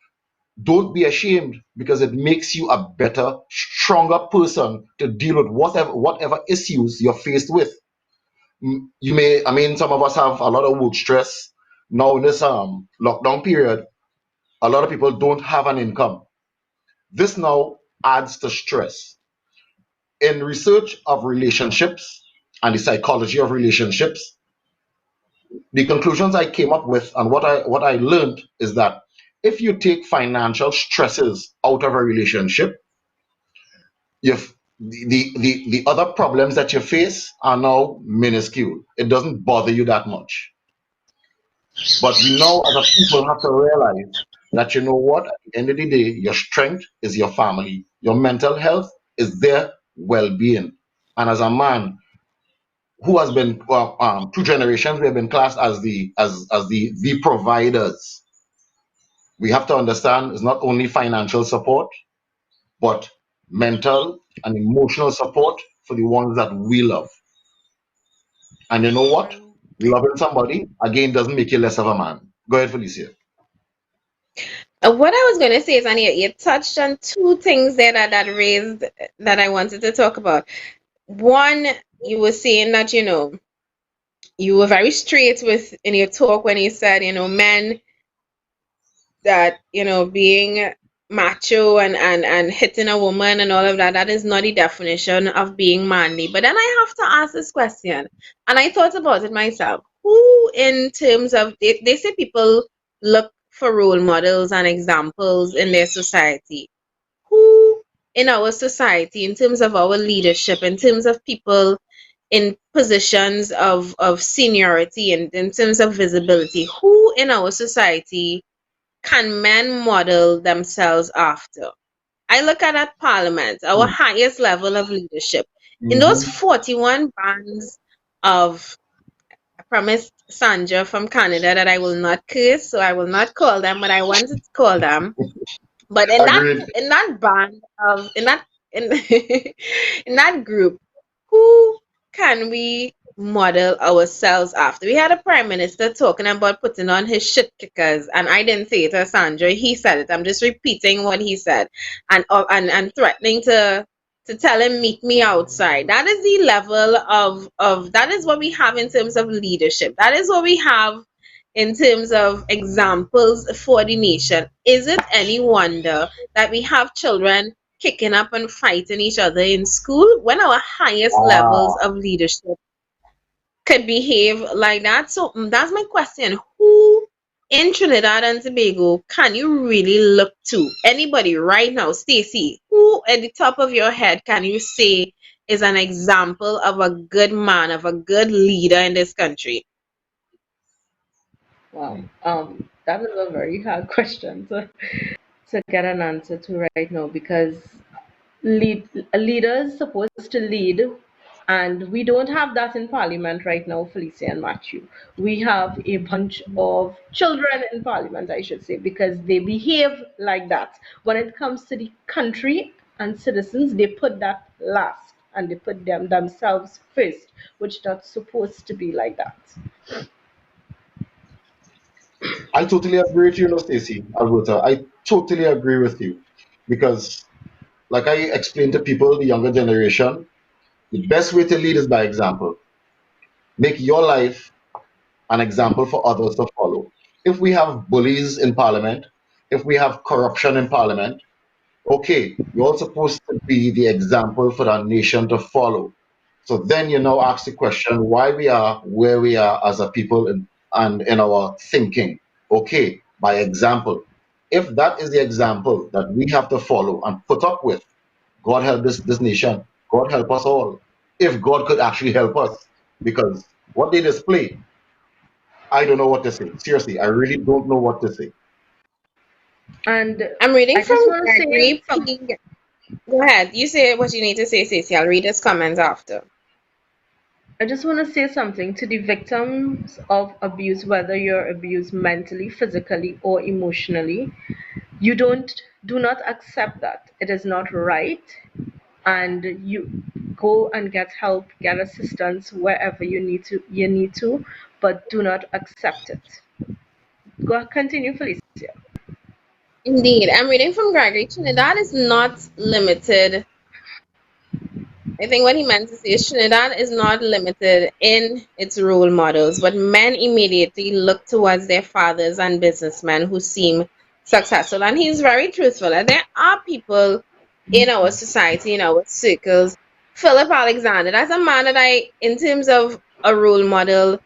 Don't be ashamed because it makes you a better, stronger person to deal with whatever issues you're faced with. You may, I mean, some of us have a lot of work stress now in this lockdown period. A lot of people don't have an income. This now adds to stress. In research of relationships and the psychology of relationships, the conclusions I came up with and what I learned is that if you take financial stresses out of a relationship, if the other problems that you face are now minuscule. It doesn't bother you that much. But we now as a people have to realize that you know what, at the end of the day, your strength is your family. Your mental health is their well-being. And as a man who has been two generations, we have been classed as the providers. We have to understand it's not only financial support, but mental and emotional support for the ones that we love. And you know what? And Loving somebody again doesn't make you less of a man. Go ahead, Felicia. What I was going to say is, and you touched on two things there that raised that I wanted to talk about. One, you were saying that, you were very straight with in your talk when you said, men that, being macho and hitting a woman and all of that, that is not the definition of being manly. But then I have to ask this question, and I thought about it myself. Who, in terms of, they say people look for role models and examples in their society. Who in our society, in terms of our leadership, in terms of people in positions of seniority and in terms of visibility, who in our society can men model themselves after? I look at that parliament, our highest level of leadership. In those Mm-hmm. 41 bands of, I promised Sandra from Canada that I will not curse, so I will not call them, but I wanted to call them. But Agreed. in that band of in that in in that group, who can we model ourselves after? We had a prime minister talking about putting on his shit kickers, and I didn't say it, Sandra. He said it. I'm just repeating what he said, and threatening to tell him meet me outside. That is the level of that is what we have in terms of leadership. That is what we have in terms of examples for the nation. Is it any wonder that we have children kicking up and fighting each other in school when our highest levels Ah, of leadership could behave like that? So that's my question. Who in Trinidad and Tobago can you really look to? Anybody right now, Stacy, who at the top of your head can you say is an example of a good man, of a good leader in this country? wow, that is a very hard question to get an answer to right now because a leader is supposed to lead, and we don't have that in parliament right now, Felicia and Matthew. We have a bunch of children in parliament, I should say, because they behave like that. When it comes to the country and citizens, they put that last and they put themselves first, which not supposed to be like that. I totally agree with you, no, Stacey, Alberta. I totally agree with you because, like I explained to people, the younger generation, the best way to lead is by example. Make your life an example for others to follow. If we have bullies in parliament, if we have corruption in parliament, okay, you're supposed to be the example for the nation to follow. So then you now ask the question why we are where we are as a people and in our thinking. Okay, by example. If that is the example that we have to follow and put up with, God help this nation. God help us all. If God could actually help us. Because what they display, I don't know what to say. Seriously, I really don't know what to say. And I'm reading I just from want to say Gregory some. P. Go ahead. You say what you need to say, Stacey. I'll read his comments after. I just want to say something to the victims of abuse, whether you're abused mentally, physically, or emotionally. You do not accept that. It is not right. and you go and get help, get assistance wherever you need to, but do not accept it. Go continue, Felicia. Indeed, I'm reading from Gregory. Trinidad is not limited. I think what he meant to say is Trinidad is not limited in its role models, but men immediately look towards their fathers and businessmen who seem successful. And he's very truthful. And there are people in our society, in our circles. Philip Alexander, that's a man that in terms of a role model,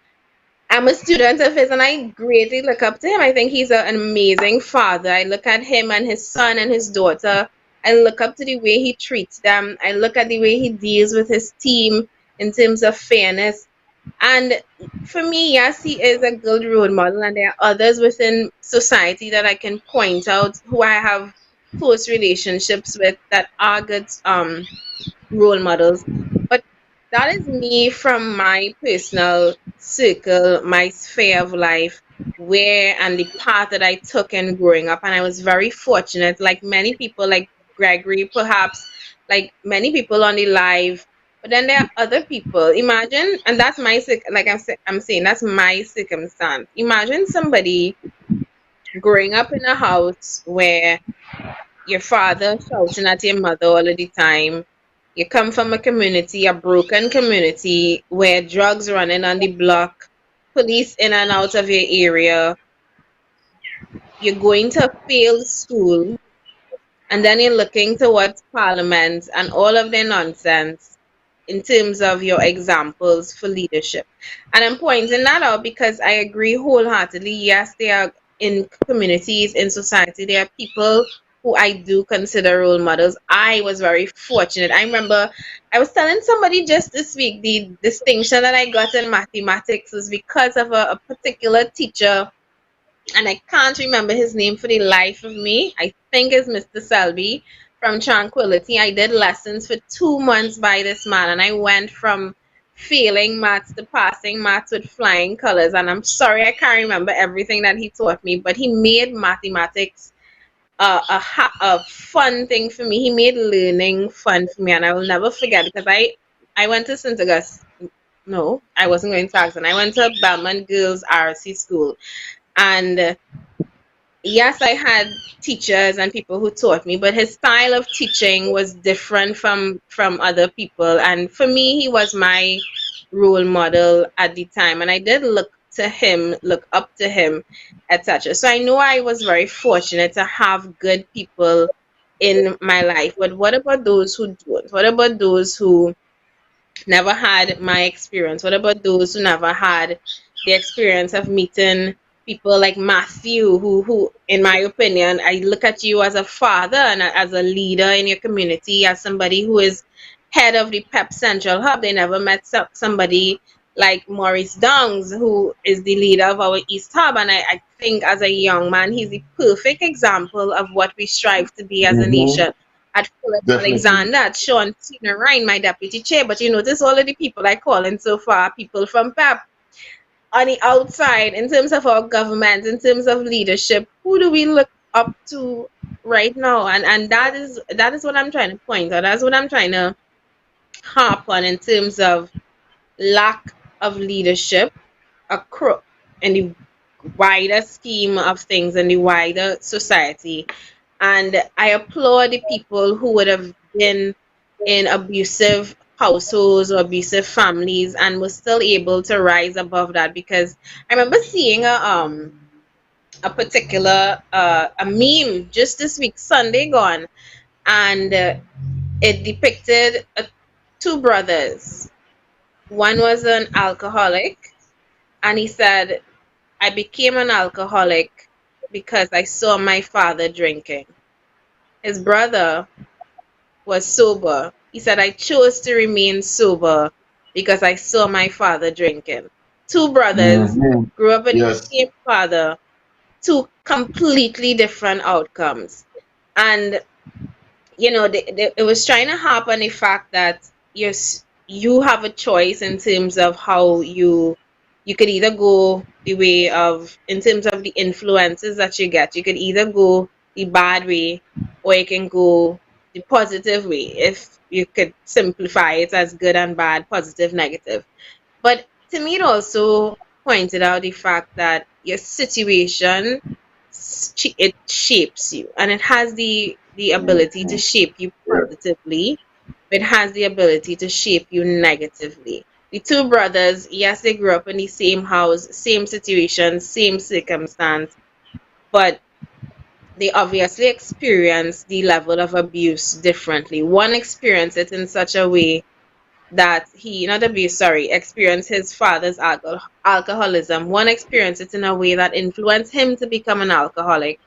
I'm a student of his and I greatly look up to him. I think he's an amazing father. I look at him and his son and his daughter. I look up to the way he treats them. I look at the way he deals with his team in terms of fairness. And for me, yes, he is a good role model, and there are others within society that I can point out who I have close relationships with that are good role models. But that is me from my personal circle, my sphere of life, where and the path that I took in growing up. And I was very fortunate, like many people, like Gregory, perhaps, like many people on the live. But then there are other people. Imagine, and that's my like I'm saying, that's my circumstance. Imagine somebody growing up in a house where your father shouting at your mother all of the time. You come from a community, a broken community, where drugs running on the block, police in and out of your area. You're going to fail school, and then you're looking towards parliament and all of their nonsense in terms of your examples for leadership. And I'm pointing that out because I agree wholeheartedly. Yes, there are in communities, in society, there are people who I do consider role models. I was very fortunate. I remember I was telling somebody just this week the distinction that I got in mathematics was because of a particular teacher, and I can't remember his name for the life of me. I think it's Mr. Selby from Tranquility. I did lessons for 2 months by this man, and I went from failing maths to passing maths with flying colors. And I'm sorry I can't remember everything that he taught me, but he made mathematics a fun thing for me. He made learning fun for me, and I will never forget because I went to St. Augustine. No, I wasn't going to Accent. I went to Belmont Girls RC School, and yes, I had teachers and people who taught me, but his style of teaching was different from other people. And for me, he was my role model at the time, and I did look up to him, etc. So I know I was very fortunate to have good people in my life. But what about those who don't? What about those who never had my experience? What about those who never had the experience of meeting people like Matthew, who, in my opinion, I look at you as a father and as a leader in your community, as somebody who is head of the PEP Central Hub. They never met somebody like Maurice Downs, who is the leader of our East Hub. And I think as a young man, he's the perfect example of what we strive to be as a Hmm. nation at Philip Definitely. Alexander, at Sean Tina Ryan, my deputy chair. But you notice all of the people I call in so far, people from PEP. On the outside, in terms of our government, in terms of leadership, who do we look up to right now? And that is what I'm trying to point out. That's what I'm trying to harp on in terms of lack of leadership across in the wider scheme of things in the wider society. And I applaud the people who would have been in abusive households or abusive families and was still able to rise above that, because I remember seeing a particular a meme just this week, Sunday gone, and it depicted two brothers. One was an alcoholic, and he said, I became an alcoholic because I saw my father drinking. His brother was sober. He said, I chose to remain sober because I saw my father drinking. Two brothers Hmm. grew up with the Yes. same father, two completely different outcomes. And it was trying to harp on the fact that you have a choice in terms of how you could either go the way of, in terms of the influences that you get, you could either go the bad way or you can go the positive way, if you could simplify it as good and bad, positive, negative. But to me, it also pointed out the fact that your situation, it shapes you, and it has the ability to Mhm. shape you Yeah. positively. It has the ability to shape you negatively. The two brothers, yes, they grew up in the same house, same situation, same circumstance, but they obviously experience the level of abuse differently. One experienced it in such a way that he, not abuse, sorry, experienced his father's alcoholism. One experienced it in a way that influenced him to become an alcoholic.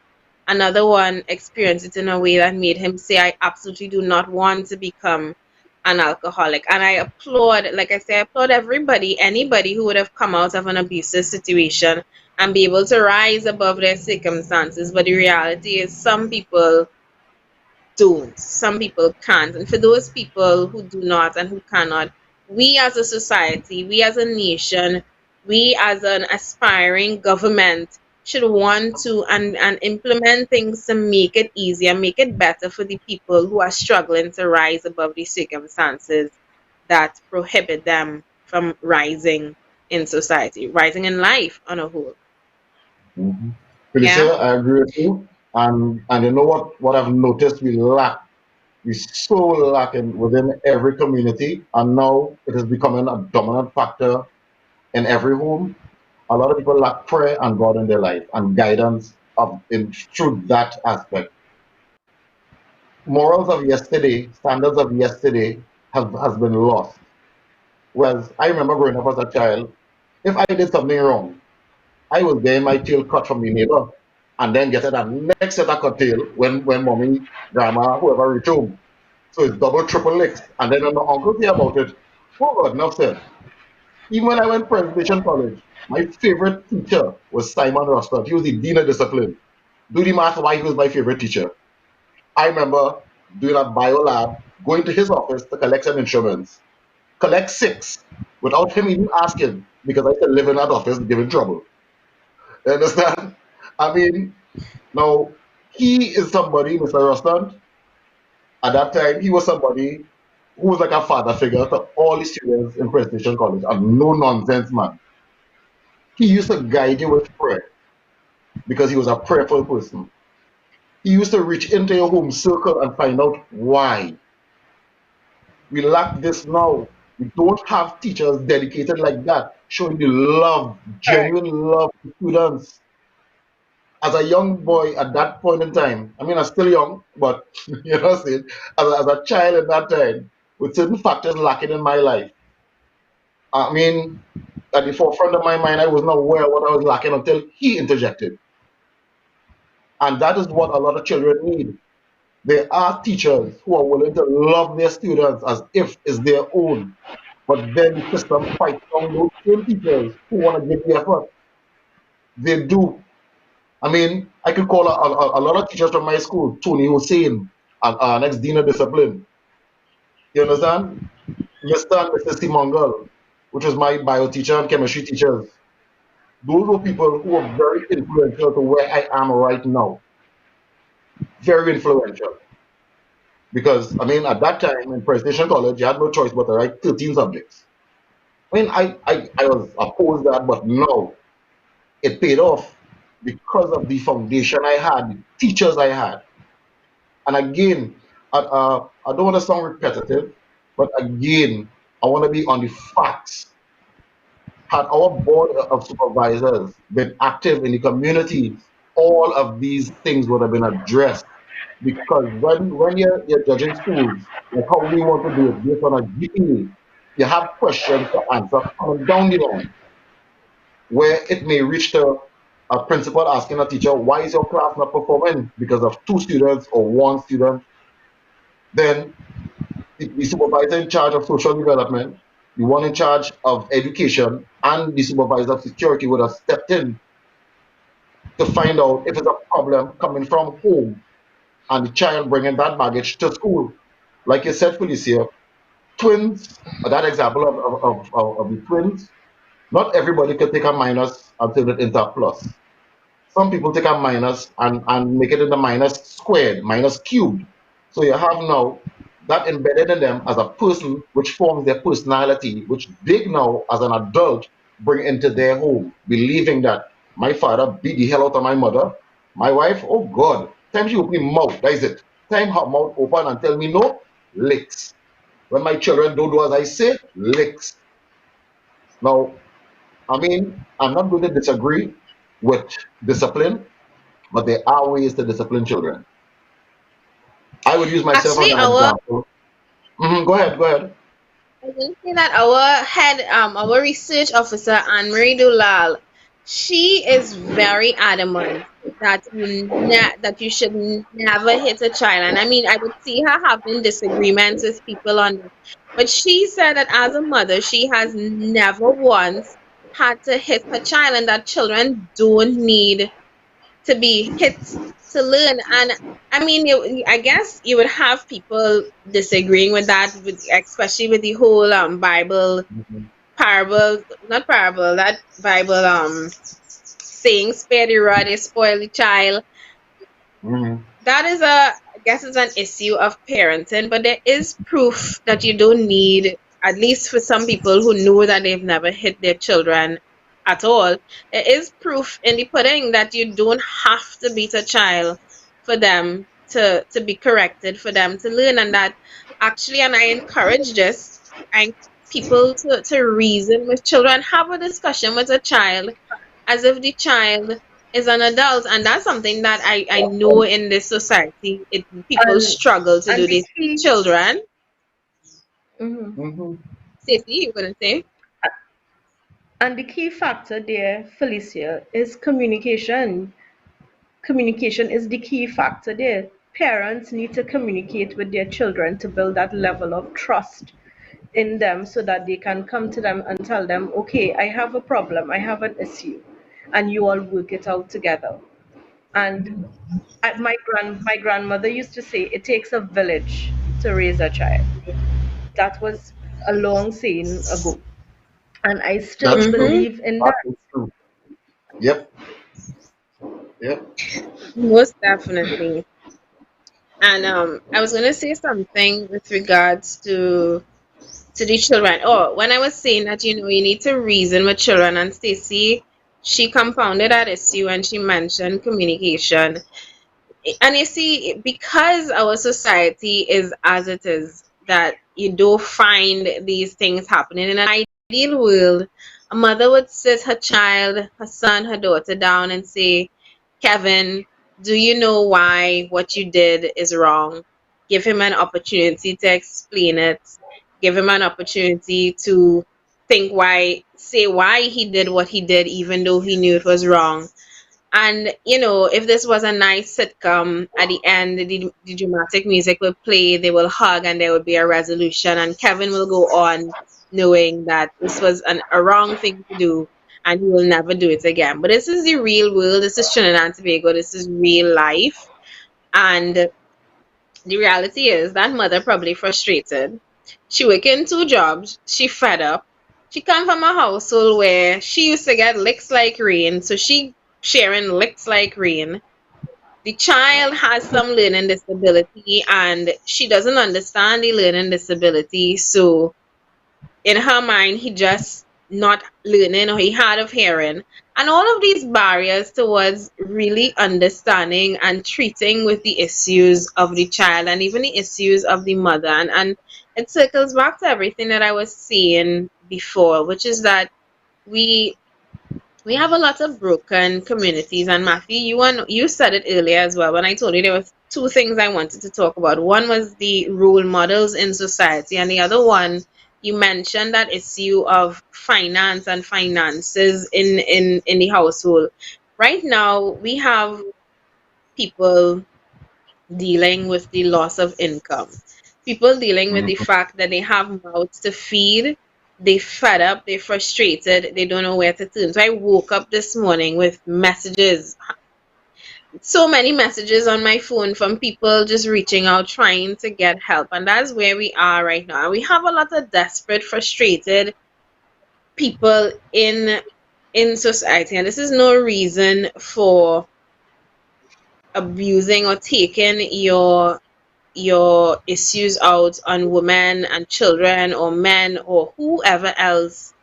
Another one experienced it in a way that made him say, I absolutely do not want to become an alcoholic. And I applaud, like I say, I applaud everybody, anybody who would have come out of an abusive situation and be able to rise above their circumstances. But the reality is, some people don't. Some people can't. And for those people who do not and who cannot, we as a society, we as a nation, we as an aspiring government should want to and implement things to make it easier, make it better for the people who are struggling to rise above the circumstances that prohibit them from rising in society, rising in life on a whole. Mhm. Yeah? Felicia, I agree with you. And you know what I've noticed we lack? We so lacking within every community, and now it is becoming a dominant factor in every home. A lot of people lack prayer and God in their life and guidance of in through that aspect. Morals of yesterday, standards of yesterday has been lost. Whereas I remember growing up as a child, if I did something wrong, I was getting my tail cut from the neighbor and then getting a next set of cut tail when mommy, grandma, whoever reach home. So it's double, triple licks. And then when my uncle hear about it, oh God, enough said. Even when I went Presentation College, my favorite teacher was Simon Rostad. He was the dean of discipline. Do the math why he was my favorite teacher. I remember doing a bio lab, going to his office to collect some instruments, collect six without him even asking because I could live in that office giving trouble. You understand? I mean, now he is somebody, Mr. Rostand, at that time, he was somebody who was like a father figure to all the students in Presentation College, a no nonsense man. He used to guide you with prayer because he was a prayerful person. He used to reach into your home circle and find out why. We lack this now. We don't have teachers dedicated like that, showing the love, genuine love to students. As a young boy at that point in time, I mean, I'm still young, but you know what I'm saying? As a child at that time, with certain factors lacking in my life, I mean, at the forefront of my mind, I was not aware of what I was lacking until he interjected. And that is what a lot of children need. There are teachers who are willing to love their students as if it's their own. But then the system fights down those same teachers who want to give the effort. They do. I mean, I could call a lot of teachers from my school, Tony Hussein, our next dean of discipline. You understand? Mr. and Mrs. Simongal, which was my bio teacher and chemistry teachers. Those were people who were very influential to where I am right now. Very influential. Because, I mean, at that time in Presentation College, you had no choice but to write 13 subjects. I mean, I was opposed to that, but no, it paid off because of the foundation I had, the teachers I had. And again, I don't want to sound repetitive, but again, I want to be on the facts. Had our board of supervisors been active in the communities, all of these things would have been addressed. Because when you're judging schools, like how we want to do it based on a GPA, you have questions to answer coming down the line, where it may reach to a principal asking a teacher, why is your class not performing because of two students or one student? Then the supervisor in charge of social development, the one in charge of education, and the supervisor of security would have stepped in to find out if it's a problem coming from home and the child bringing that baggage to school. Like you said, Felicia, twins, that example of the twins, not everybody can take a minus and turn it into a plus. Some people take a minus and make it into minus squared, minus cubed. So you have now that embedded in them as a person, which forms their personality, which they now, as an adult, bring into their home, believing that my father beat the hell out of my mother. My wife, oh God, time she open her mouth, that is it. Time her mouth open and tell me no, licks. When my children don't do as I say, licks. Now, I mean, I'm not going to disagree with discipline, but there are ways to discipline children. I would use myself as Actually, an example. Go ahead, go ahead. I was going to say that our head, our research officer, Anne Marie Dulal, she is very adamant that that you should never hit a child. And I mean, I would see her having disagreements with people on this, but she said that as a mother, she has never once had to hit her child, and that children don't need to be hit to learn. And I mean, I guess you would have people disagreeing with that, especially with the whole Bible Mhm, parable, not parable, that Bible saying, "Spare the rod, they spoil the child." mhm, That is I guess it's an issue of parenting, but there is proof that you don't need, at least for some people who know that they've never hit their children at all, there is proof in the pudding that you don't have to beat a child for them to be corrected, for them to learn. And that actually, and I encourage this, I people to reason with children, have a discussion with a child as if the child is an adult. And that's something that I know in this society, people And struggle to and do. the They see key children. mhm. mhm, Stacey, you couldn't say? And the key factor there, Felicia, is communication. Communication is the key factor there. Parents need to communicate with their children to build that level of trust in them so that they can come to them and tell them, okay, I have a problem, I have an issue, and you all work it out together. And my grandmother used to say, it takes a village to raise a child. That was a long saying ago. And I still that's true. Mm-hmm. believe in That that. is true. Yep, yep. Most definitely. And I was gonna say something with regards to the children. Oh, when I was saying that, you need to reason with children, and Stacey, she compounded that issue and she mentioned communication. And you see, because our society is as it is, that you do find these things happening. In an ideal world, a mother would sit her child, her son, her daughter down and say, Kevin, do you know why what you did is wrong? Give him an opportunity to explain it. Give him an opportunity to say why he did what he did, even though he knew it was wrong. And if this was a nice sitcom, at the end, the dramatic music will play, they will hug, and there will be a resolution. And Kevin will go on knowing that this was a wrong thing to do and he will never do it again. But this is the real world. This is Trinidad and Tobago. This is real life. And the reality is that mother probably frustrated. She working two jobs. She fed up. She come from a household where she used to get licks like rain, so she sharing licks like rain. The child has some learning disability and she doesn't understand the learning disability, so in her mind he just not learning, or he hard of hearing, and all of these barriers towards really understanding and treating with the issues of the child and even the issues of the mother. And it circles back to everything that I was saying before, which is that we we have a lot of broken communities. And Matthew, you said it earlier as well when I told you there were two things I wanted to talk about. One was the role models in society, and the other one, you mentioned that issue of finance and finances in the household. Right now we have people dealing with the loss of income. People dealing with the Mhm. fact that they have mouths to feed, they fed up, they're frustrated, they don't know where to turn. So I woke up this morning with messages, so many messages on my phone from people just reaching out, trying to get help. And that's where we are right now. And we have a lot of desperate, frustrated people in society. And this is no reason for abusing or taking your your issues out on women and children or men or whoever else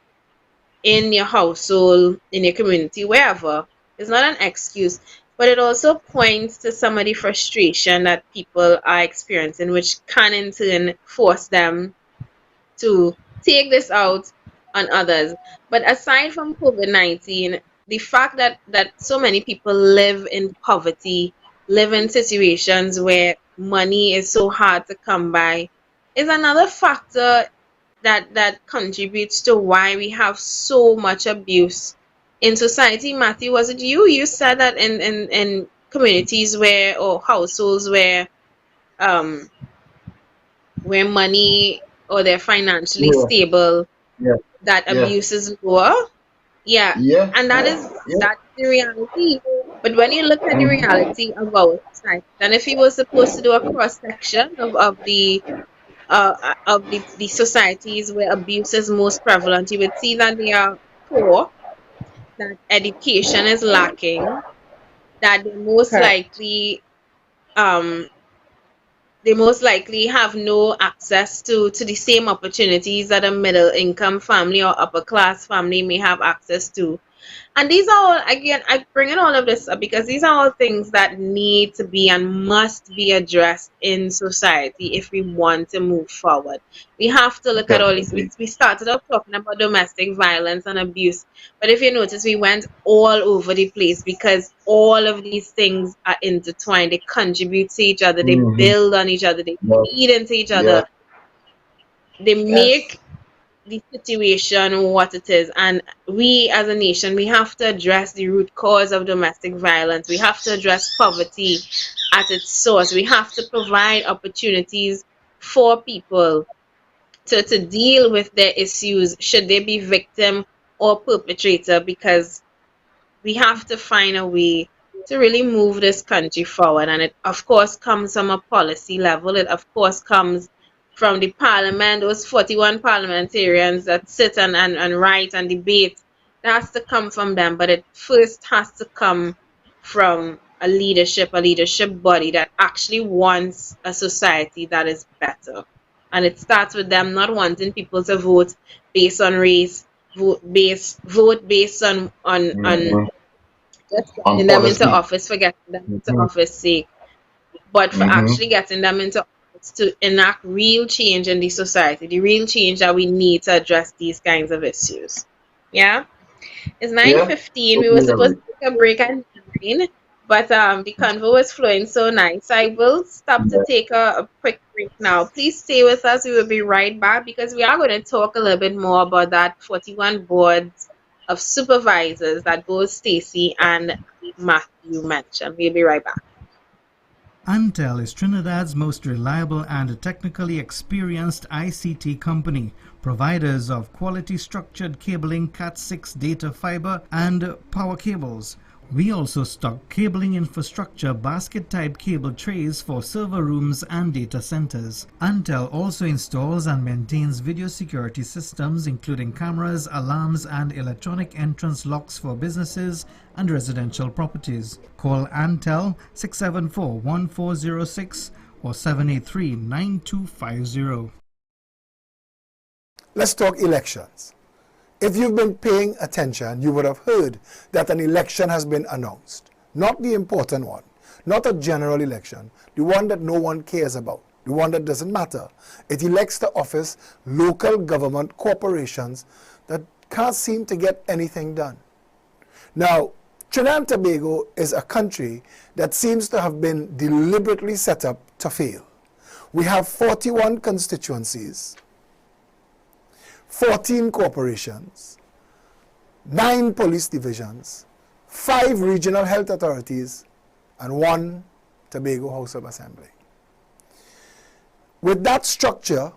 in your household, in your community, wherever. It's not an excuse, but it also points to some of the frustration that people are experiencing, which can in turn force them to take this out on others. But aside from COVID-19, the fact that so many people live in poverty, live in situations where money is so hard to come by, is another factor that contributes to why we have so much abuse in society. Matthew, was it you? You said that in communities where or households um where money or they're financially Yeah, stable, yeah, that yeah, abuse is lower. Yeah, yeah, and yeah. that's the reality. But when you look at the Mm-hmm. reality of our society, and if you were supposed to do a cross section of the societies where abuse is most prevalent, you would see that they are poor, that education is lacking, that Correct. um they most likely have no access to the same opportunities that a middle income family or upper class family may have access to. And these are all, again, I bring in all of this up because these are all things that need to be and must be addressed in society if we want to move forward. We have to look at all this. We, Definitely. we started off talking about domestic violence and abuse, but if you notice, we went all over the place because all of these things are intertwined. They contribute to each other, they Mm-hmm. build on each other, they Yeah, feed into each yeah. other, they Yes. make the situation what it is. And we as a nation, we have to address the root cause of domestic violence. We have to address poverty at its source. We have to provide opportunities for people to deal with their issues, should they be victim or perpetrator, because we have to find a way to really move this country forward. And it, of course, comes from a policy level. It, of course, comes from the parliament, those 41 parliamentarians that sit and write and debate. It has to come from them, but it first has to come from a leadership body that actually wants a society that is better. And it starts with them not wanting people to vote based on race, vote based on Mm-hmm. just On getting them into policy. office for getting them into Mm-hmm. office sake, but for Mm-hmm. actually getting them into office to enact real change in the society, the real change that we need to address these kinds of issues. Yeah, it's Yeah, 9:15. We were totally supposed agree. to take a break at 9, but the convo was flowing so nice. I will stop to Yeah. take a quick break now. Please stay with us. We will be right back because we are going to talk a little bit more about that 41 boards of supervisors that both Stacy and Matthew mentioned. We'll be right back. Antel is Trinidad's most reliable and technically experienced ICT company, providers of quality structured cabling, Cat6 data fiber, and power cables. We also stock cabling infrastructure basket type cable trays for server rooms and data centers. Antel also installs and maintains video security systems including cameras, alarms, and electronic entrance locks for businesses and residential properties. Call Antel 674-1406 or 783-9250. Let's talk elections. If you've been paying attention, you would have heard that an election has been announced. Not the important one, not a general election, the one that no one cares about, the one that doesn't matter. It elects to office local government corporations that can't seem to get anything done. Now, Trinidad and Tobago is a country that seems to have been deliberately set up to fail. We have 41 constituencies, 14 corporations, 9 police divisions, 5 regional health authorities, and 1 Tobago House of Assembly. With that structure,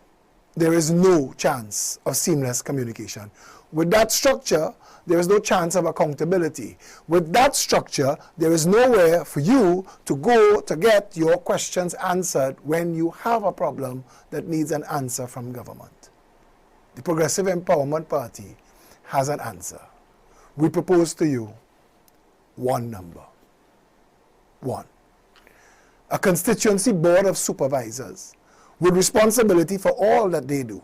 there is no chance of seamless communication. With that structure, there is no chance of accountability. With that structure, there is nowhere for you to go to get your questions answered when you have a problem that needs an answer from government. The Progressive Empowerment Party has an answer. We propose to you one number. One. a constituency board of supervisors with responsibility for all that they do.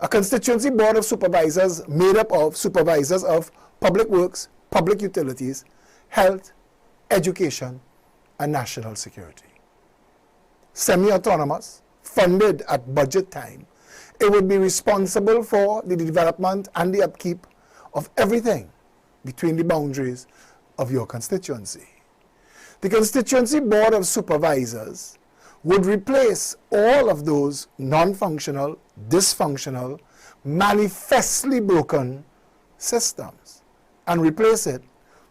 A constituency board of supervisors made up of supervisors of public works, public utilities, health, education, and national security. Semi-autonomous, funded at budget time, it would be responsible for the development and the upkeep of everything between the boundaries of your constituency. The Constituency Board of Supervisors would replace all of those non-functional, dysfunctional, manifestly broken systems and replace it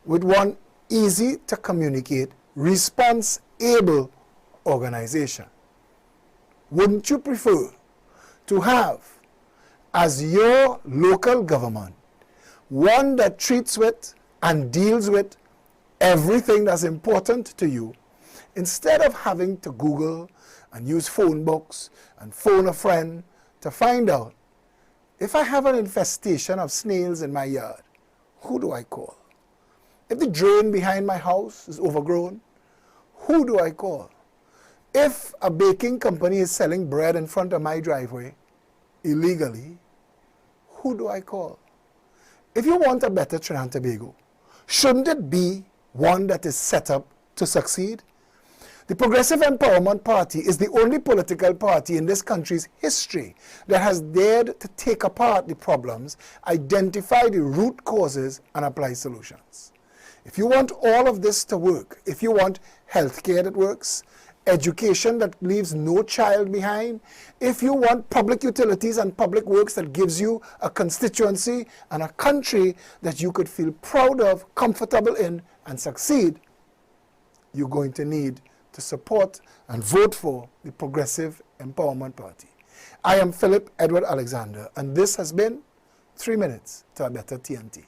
with one easy to communicate, response-able organization. Wouldn't you prefer to have as your local government one that treats with and deals with everything that's important to you, instead of having to Google and use phone books and phone a friend to find out, if I have an infestation of snails in my yard, who do I call? If the drain behind my house is overgrown, who do I call? If a baking company is selling bread in front of my driveway illegally, who do I call? If you want a better Trinidad and Tobago, shouldn't it be one that is set up to succeed? The Progressive Empowerment Party is the only political party in this country's history that has dared to take apart the problems, identify the root causes, and apply solutions. If you want all of this to work, if you want healthcare that works, education that leaves no child behind, if you want public utilities and public works that gives you a constituency and a country that you could feel proud of, comfortable in, and succeed, you're going to need to support and vote for the Progressive Empowerment Party. I am Philip Edward Alexander, and this has been 3 Minutes to a Better TNT.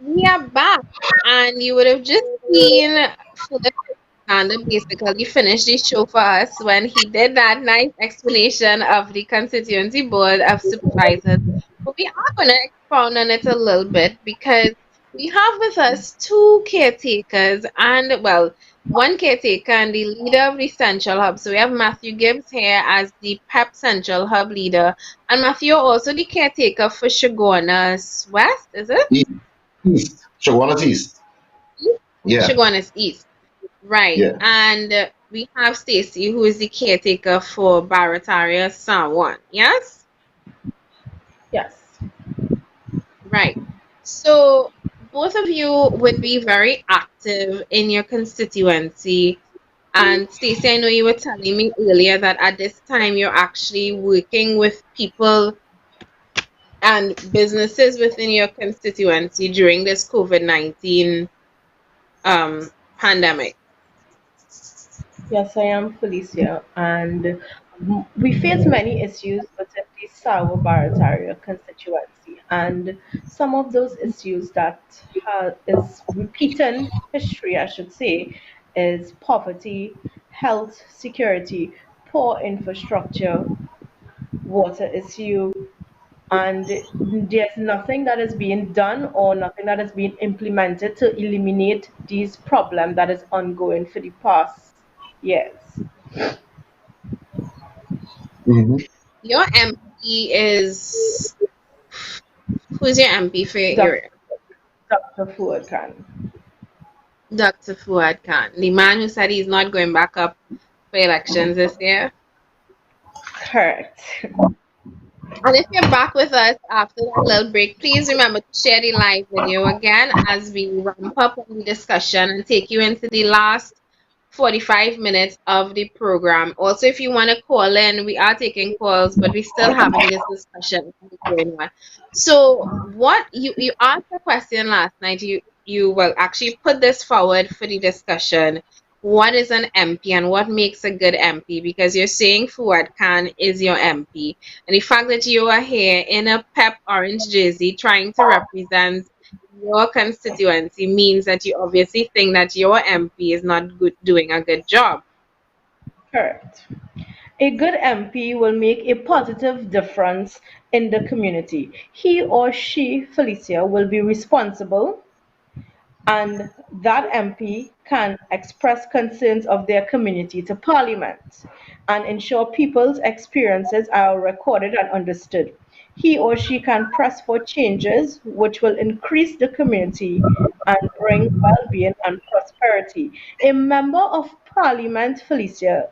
We are back, and you would have just seen Philip Alexander basically finish the show for us when he did that nice explanation of the constituency board of supervisors. But we are going to expound on it a little bit because we have with us two caretakers, and well, one caretaker and the leader of the Central Hub. So we have Matthew Gibbs here as the PEP Central Hub leader, and Matthew also the caretaker for Chaguanas West, is it? East, east. Shawana East. Yeah, Chaguanas East. Right. yeah. And we have Stacy, who is the caretaker for Barataria San Juan. Yes? Yes. Right. So both of you would be very active in your constituency. And Stacy, I know you were telling me earlier that at this time you're actually working with people and businesses within your constituency during this COVID-19 pandemic. Yes, I am Felicia, and we face many issues within the Sawa Barataria constituency, and some of those issues that is repeating history, I should say, is poverty, health, security, poor infrastructure, water issue, and there's nothing that is being done or nothing that is being implemented to eliminate these problems that is ongoing for the past years. Hmm. Your MP is who's your MP for your Doc- area? Dr. Ford can. Dr. Fuad Khan, the man who said he's not going back up for elections this year. Correct. And if you're back with us after that little break, please remember to share the live video again as we ramp up on the discussion and take you into the last 45 minutes of the program. Also, if you want to call in, we are taking calls, but we're still having this discussion going on. So, what you asked a question last night, you well actually put this forward for the discussion. What is an MP and what makes a good MP? Because you're saying Fuad Khan is your MP, and the fact that you are here in a pep orange jersey trying to represent your constituency means that you obviously think that your MP is not doing a good job. Correct. A good MP will make a positive difference in the community. He or she, Felicia, will be responsible, and that MP can express concerns of their community to Parliament and ensure people's experiences are recorded and understood. He or she can press for changes which will increase the community and bring well being and prosperity. A member of Parliament, Felicia,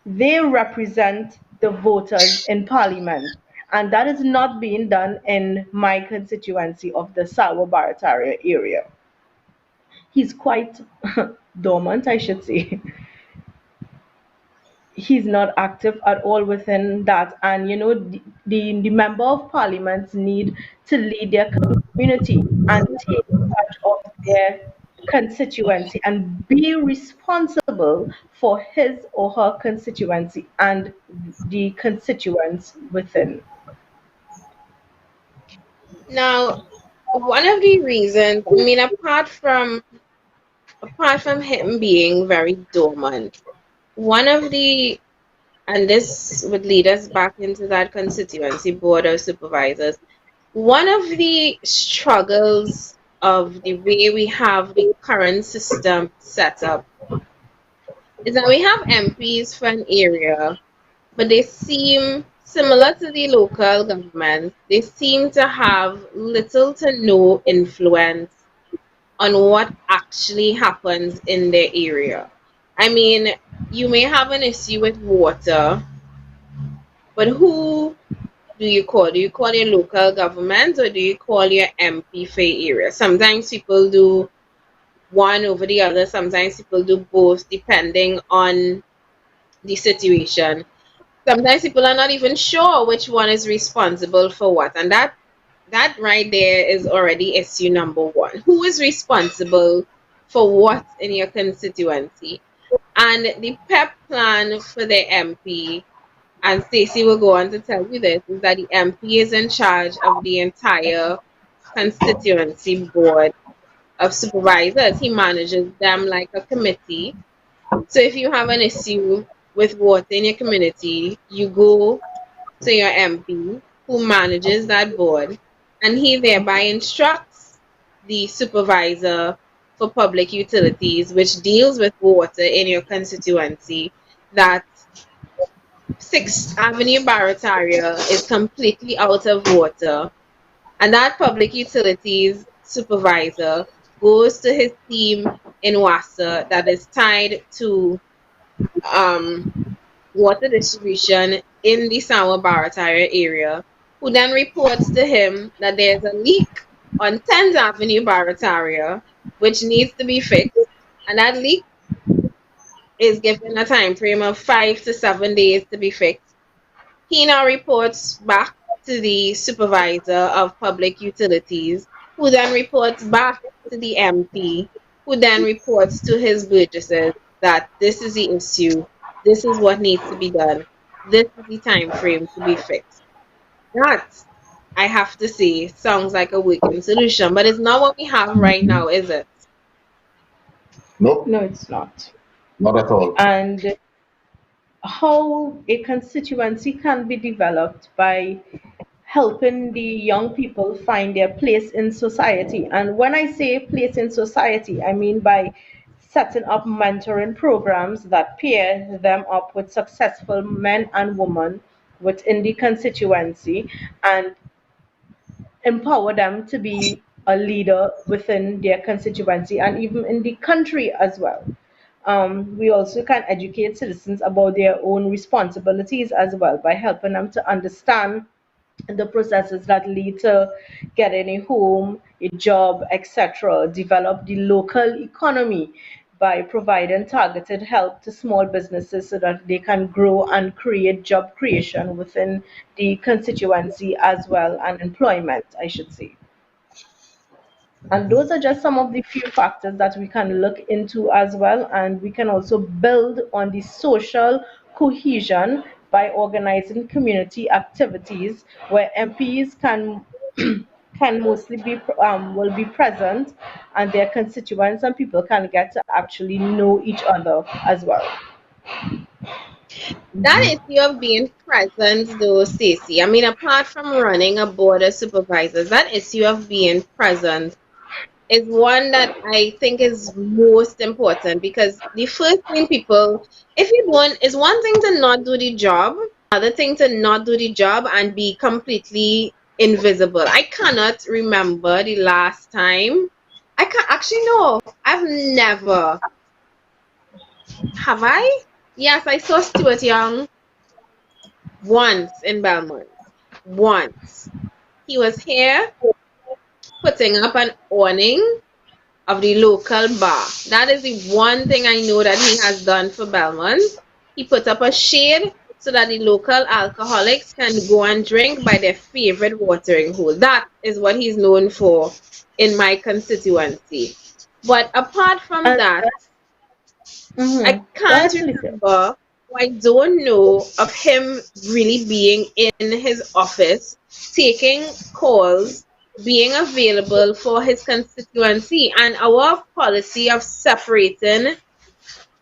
they represent the voters in Parliament. And that is not being done in my constituency of the Sawa Barataria area. He's quite dormant, I should say. He's not active at all within that. And the member of parliament need to lead their community and take charge of their constituency and be responsible for his or her constituency and the constituents within. Now, one of the reasons, I mean, apart from him being very dormant, one of the and this would lead us back into that constituency board of supervisors. One of the struggles of the way we have the current system set up is that we have MPs for an area, but they seem similar to the local governments. They seem to have little to no influence on what actually happens in their area. I mean, you may have an issue with water, but who do you call? Do you call your local government or do you call your MP for your area? Sometimes people do one over the other, sometimes people do both depending on the situation. Sometimes people are not even sure which one is responsible for what. And that right there is already issue number one. Who is responsible for what in your constituency? And the PEP plan for the MP, and Stacey will go on to tell you this, is that the MP is in charge of the entire constituency board of supervisors. He manages them like a committee. So if you have an issue with water in your community, you go to your MP who manages that board, and he thereby instructs the supervisor for public utilities, which deals with water in your constituency, that 6th Avenue Barataria is completely out of water, and that public utilities supervisor goes to his team in WASA that is tied to um, water distribution in the Sawa Barataria area, who then reports to him that there's a leak on 10th Avenue Barataria, which needs to be fixed, and that leak is given a time frame of 5 to 7 days to be fixed. He now reports back to the supervisor of public utilities, who then reports back to the MP, who then reports to his burgesses that this is the issue, this is what needs to be done, this is the time frame to be fixed. That, I have to say, sounds like a working solution, but it's not what we have right now, is it? Nope, No, it's not. not at all. And how a constituency can be developed by helping the young people find their place in society. And when I say place in society, I mean by setting up mentoring programs that pair them up with successful men and women within the constituency and empower them to be a leader within their constituency and even in the country as well. We also can educate citizens about their own responsibilities as well by helping them to understand the processes that lead to getting a home, a job, etc. Develop the local economy by providing targeted help to small businesses so that they can grow and create job creation within the constituency as well and employment, I should say. And those are just some of the few factors that we can look into as well. And we can also build on the social cohesion by organizing community activities where MPs can can mostly be will be present, and their constituents and people can get to actually know each other as well. That issue of being present, though, Stacey, I mean, apart from running a board of supervisors, that issue of being present is one that I think is most important because the first thing people, if you don't, it's one thing to not do the job, another thing to not do the job and be completely invisible. I cannot remember the last time. I can't actually, no, I've never. Have I? Yes, I saw Stuart Young once in Belmont. Once. He was here putting up an awning of the local bar. That is the one thing I know that he has done for Belmont. He put up a shade so that the local alcoholics can go and drink by their favorite watering hole. That is what he's known for in my constituency. But apart from And that, I go can't ahead, Felicia. remember, or I don't know of him really being in his office, taking calls, being available for his constituency. And our policy of separating,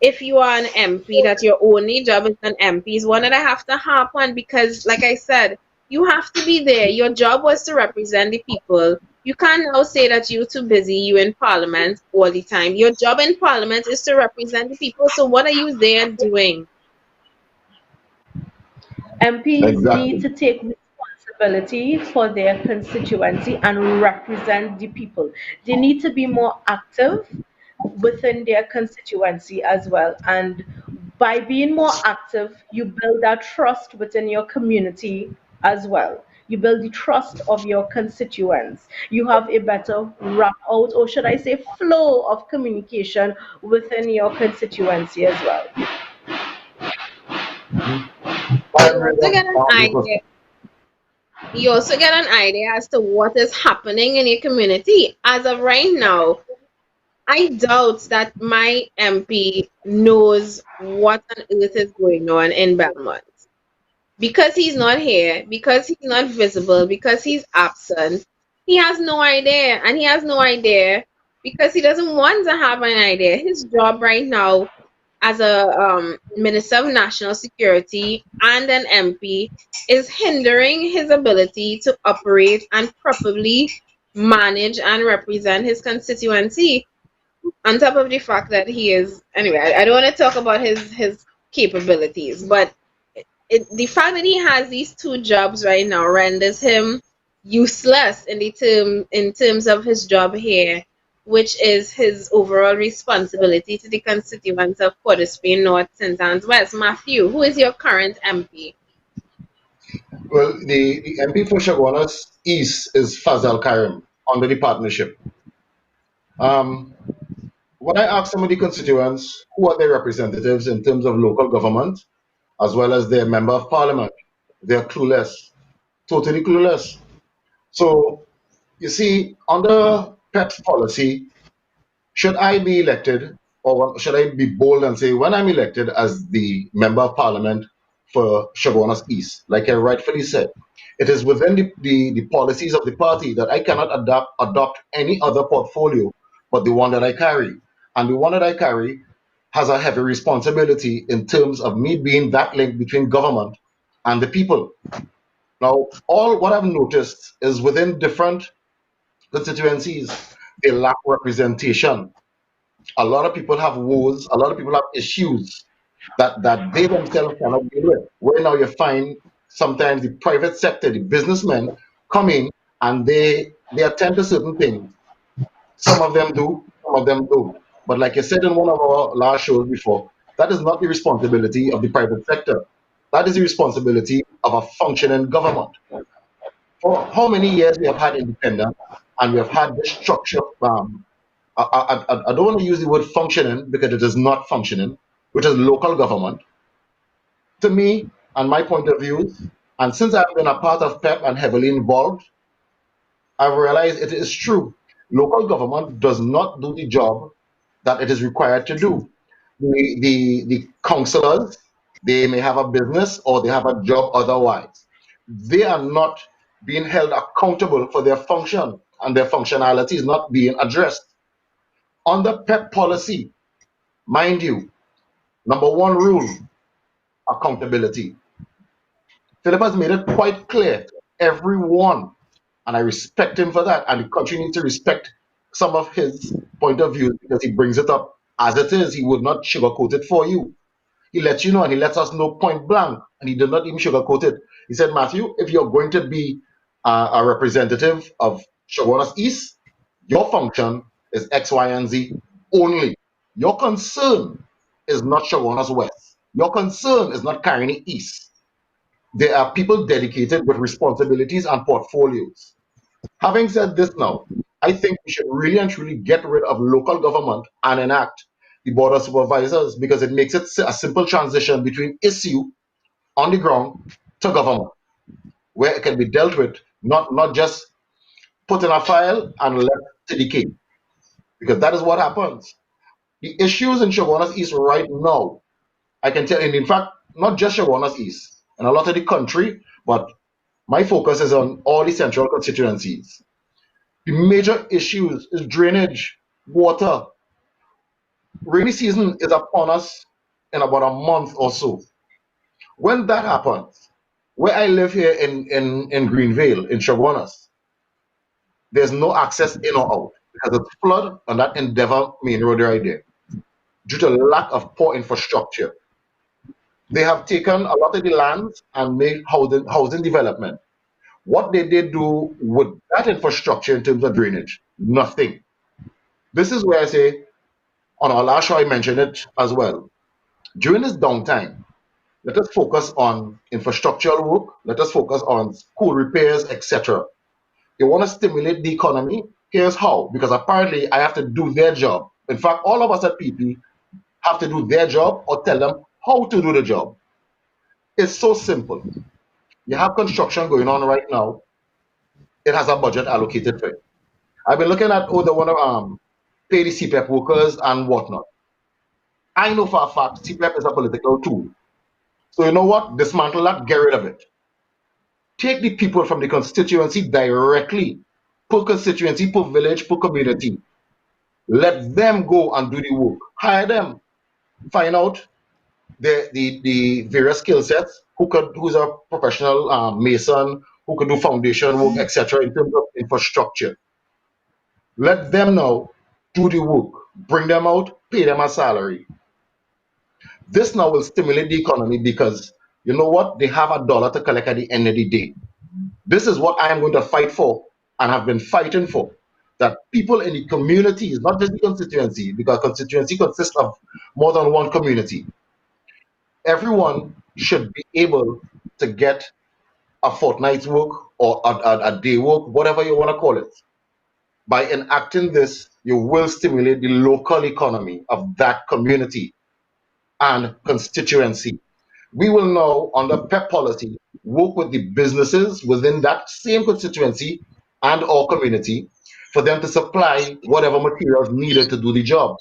if you are an MP, that your only job is an MP is one that I have to harp on because, like I said, you have to be there. Your job was to represent the people. You can't now say that you're too busy, you in parliament all the time. Your job in parliament is to represent the people. So what are you there doing? MPs need Exactly. to take responsibility for their constituency and represent the people. They need to be more active within their constituency as well. And by being more active, you build that trust within your community as well. You build the trust of your constituents. You have a better wrap out, or should I say, flow of communication within your constituency as well. Mhm. I You agree also with get an idea. 100%. You also get an idea as to what is happening in your community. As of right now, I doubt that my MP knows what on earth is going on in Belmont. Because he's not here, because he's not visible, because he's absent, he has no idea. And he has no idea because he doesn't want to have an idea. His job right now as a Minister of National Security and an MP is hindering his ability to operate and properly manage and represent his constituency. On top of the fact that he is, anyway, I don't want to talk about his capabilities, but the fact that he has these two jobs right now renders him useless in terms of his job here, which is his overall responsibility to the constituents of Port North, St. Anne's West. Matthew, who is your current MP? Well, the MP for Chaguanas East is Fazal Karim under the partnership. Um, when I ask some of the constituents who are their representatives in terms of local government, as well as their member of parliament, they're clueless, totally clueless. So, you see, under PEP's policy, should I be elected, or should I be bold and say, when I'm elected as the member of parliament for Chaguanas East, like I rightfully said, it is within the policies of the party that I cannot adopt any other portfolio but the one that I carry. And the one that I carry has a heavy responsibility in terms of me being that link between government and the people. Now, all what I've noticed is within different constituencies, they lack representation. A lot of people have woes, a lot of people have issues that they themselves cannot deal with. Where now you find sometimes the private sector, the businessmen come in and they attend to certain things. Some of them do, some of them don't. But like I said in one of our last shows before, that is not the responsibility of the private sector. That is the responsibility of a functioning government. For how many years we have had independence and we have had this structure. I don't want to use the word functioning because it is not functioning, which is local government. To me, and my point of view, and since I've been a part of PEP and heavily involved, I've realized it is true. Local government does not do the job that it is required to do. The councillors, they may have a business or they have a job otherwise. They are not being held accountable for their function and their functionality is not being addressed. Under PEP policy, mind you, number one rule, accountability. Philip has made it quite clear to everyone, and I respect him for that, and the country needs to respect some of his point of view because he brings it up as it is. He would not sugarcoat it for you. He lets you know and he lets us know point blank, and he did not even sugarcoat it. He said, Matthew, if you're going to be a representative of Chaguanas East, your function is X, Y, and Z only. Your concern is not Chaguanas West. Your concern is not Caroni East. There are people dedicated with responsibilities and portfolios. Having said this now, I think we should really and truly get rid of local government and enact the board of supervisors because it makes it a simple transition between issue on the ground to government, where it can be dealt with, not just put in a file and left to decay, because that is what happens. The issues in Chaguanas East right now, I can tell, and in fact, not just Chaguanas East, and a lot of the country, but my focus is on all the central constituencies. The major issues is drainage, water. Rainy season is upon us in about a month or so. When that happens, where I live here in Greenvale, in Chaguanas, there's no access in or out because it's flood on that Endeavour main road right there due to lack of poor infrastructure. They have taken a lot of the lands and made housing development. What did they do with that infrastructure in terms of drainage? Nothing. This is where I say, on our last show, I mentioned it as well. During this downtime, let us focus on infrastructural work, let us focus on school repairs, etc. You want to stimulate the economy? Here's how. Because apparently I have to do their job. In fact, all of us at PP have to do their job or tell them how to do the job. It's so simple. You have construction going on right now. It has a budget allocated for it. I've been looking at, oh, they want to pay the CPEP workers and whatnot. I know for a fact CPEP is a political tool. So you know what? Dismantle that, get rid of it. Take the people from the constituency directly, per constituency, per village, per community. Let them go and do the work. Hire them. Find out the various skill sets. Who's a professional mason, who can do foundation work, etc. In terms of infrastructure. Let them now do the work. Bring them out, pay them a salary. This now will stimulate the economy because you know what? They have a dollar to collect at the end of the day. This is what I am going to fight for and have been fighting for. That people in the communities, not just the constituency, because constituency consists of more than one community. Everyone should be able to get a fortnight's work or a day work, whatever you want to call it. By enacting this, you will stimulate the local economy of that community and constituency. We will now, under PEP policy, work with the businesses within that same constituency and or community for them to supply whatever materials needed to do the job.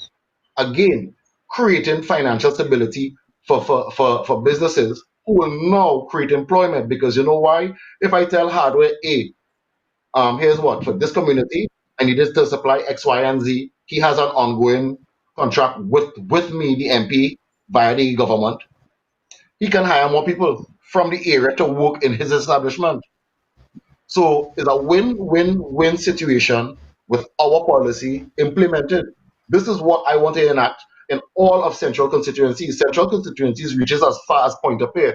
Again, creating financial stability for businesses who will now create employment because you know why? If I tell hardware A, here's what, for this community, I needed to supply X, Y, and Z. He has an ongoing contract with me, the MP, via the government. He can hire more people from the area to work in his establishment. So it's a win-win-win situation with our policy implemented. This is what I want to enact in all of central constituencies. Central constituencies reaches as far as Point of Pay.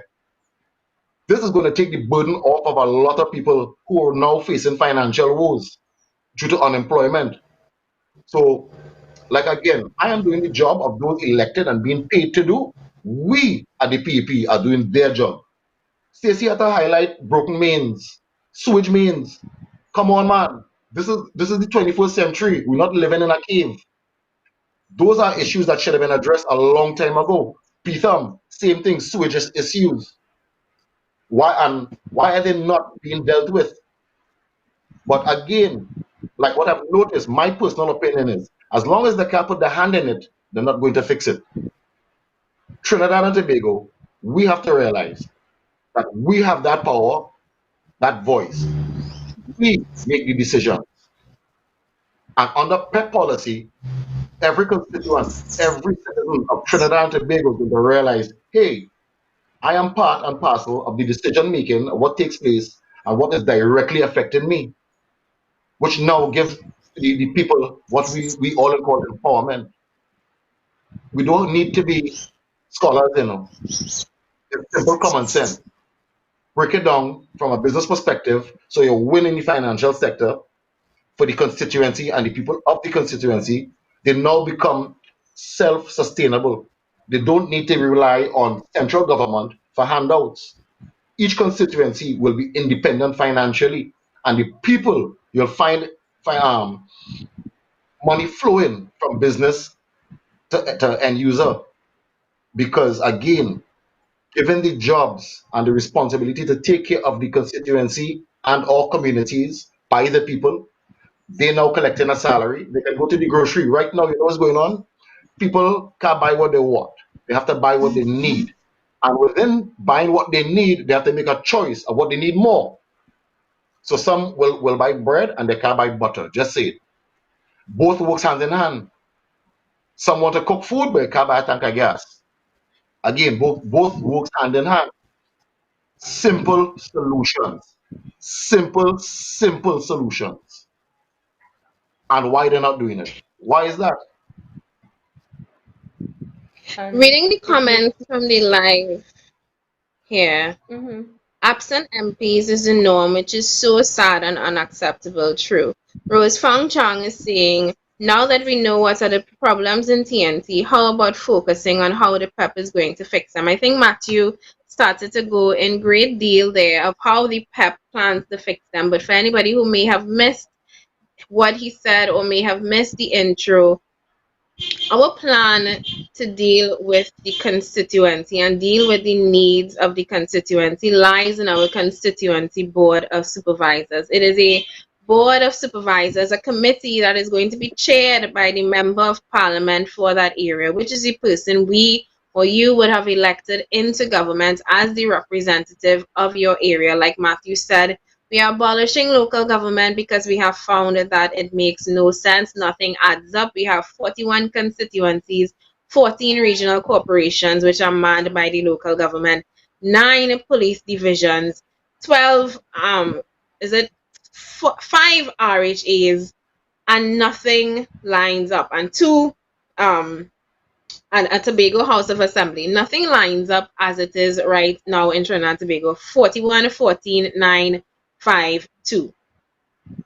This is going to take the burden off of a lot of people who are now facing financial woes due to unemployment. So, like again, I am doing the job of those elected and being paid to do. We at the PP are doing their job. Stacey had to highlight broken mains, sewage mains. Come on, man. This is the 21st century. We're not living in a cave. Those are issues that should have been addressed a long time ago. Pitham, same thing, sewage issues. Why are they not being dealt with? But again, like what I've noticed, my personal opinion is as long as they can't put their hand in it, they're not going to fix it. Trinidad and Tobago, we have to realize that we have that power, that voice. we make the decision. And under PEP policy, every constituent, every citizen of Trinidad and Tobago is going to realize, hey, I am part and parcel of the decision making, of what takes place, and what is directly affecting me, which now gives the people what we all call empowerment. We don't need to be scholars, you know. It's simple common sense. Break it down from a business perspective so you win in the financial sector for the constituency and the people of the constituency. They now become self sustainable. They don't need to rely on central government for handouts. Each constituency will be independent financially, and the people you'll find money flowing from business to end user because again, given the jobs and the responsibility to take care of the constituency and all communities by the people, they now collecting a salary. They can go to the grocery right now. You know what's going on? People can't buy what they want. They have to buy what they need. And within buying what they need, they have to make a choice of what they need more. So some will buy bread and they can't buy butter. Just say it. Both works hand in hand. Some want to cook food, but they can't buy a tank of gas. Again, both works hand in hand. Simple solutions. Simple solutions. And why they're not doing it? Why is that? And Reading the if you, comments from the live here, mm-hmm. absent MPs is the norm, which is so sad and unacceptable. True. Rose Fang Chang is saying, now that we know what are the problems in TNT, how about focusing on how the PEP is going to fix them? I think Matthew started to go in great deal there of how the PEP plans to fix them. But for anybody who may have missed what he said or may have missed the intro, our plan to deal with the constituency and deal with the needs of the constituency lies in our constituency board of supervisors. It is a board of supervisors, a committee that is going to be chaired by the member of parliament for that area, which is the person we or you would have elected into government as the representative of your area. Like Matthew said, we are abolishing local government because we have found that it makes no sense. Nothing adds up. We have 41 constituencies, 14 regional corporations, which are manned by the local government, 9 police divisions, 12, is it 5 RHAs, and nothing lines up. And 2, and a Tobago House of Assembly. Nothing lines up as it is right now in Trinidad and Tobago. 41, 14, 9, 5, 2.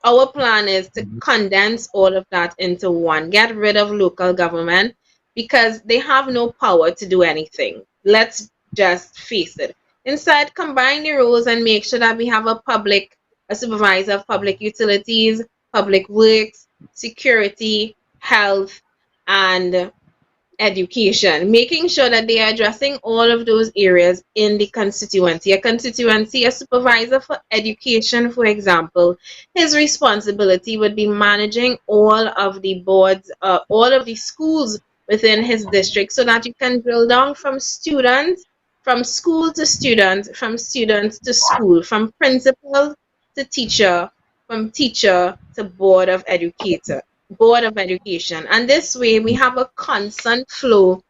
Our plan is to condense all of that into one. Get rid of local government because they have no power to do anything. Let's just face it. Instead, combine the roles and make sure that we have a supervisor of public utilities, public works, security, health, and education, making sure that they are addressing all of those areas in the constituency. A supervisor for education, for example, his responsibility would be managing all of the boards, all of the schools within his district so that you can drill down from students, from school to student, from students to school, from principal to teacher, from teacher to board of education. And this way we have a constant flow,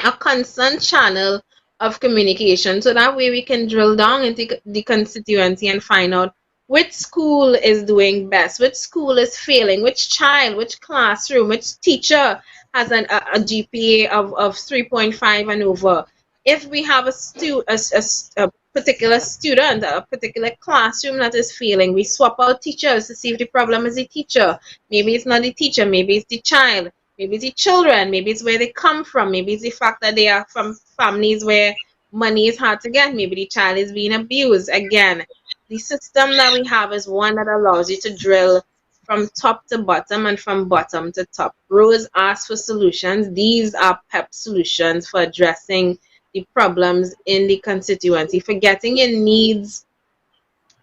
a constant channel of communication. So that way we can drill down into the constituency and find out which school is doing best, which school is failing, which child, which classroom, which teacher has a GPA of 3.5 and over. If we have a particular student, a particular classroom that is failing, we swap out teachers to see if the problem is the teacher. Maybe it's not the teacher, maybe it's the child, maybe it's the children, maybe it's where they come from, maybe it's the fact that they are from families where money is hard to get, maybe the child is being abused. Again, the system that we have is one that allows you to drill from top to bottom and from bottom to top. Rose asked for solutions. These are PEP solutions for addressing the problems in the constituency, for getting your needs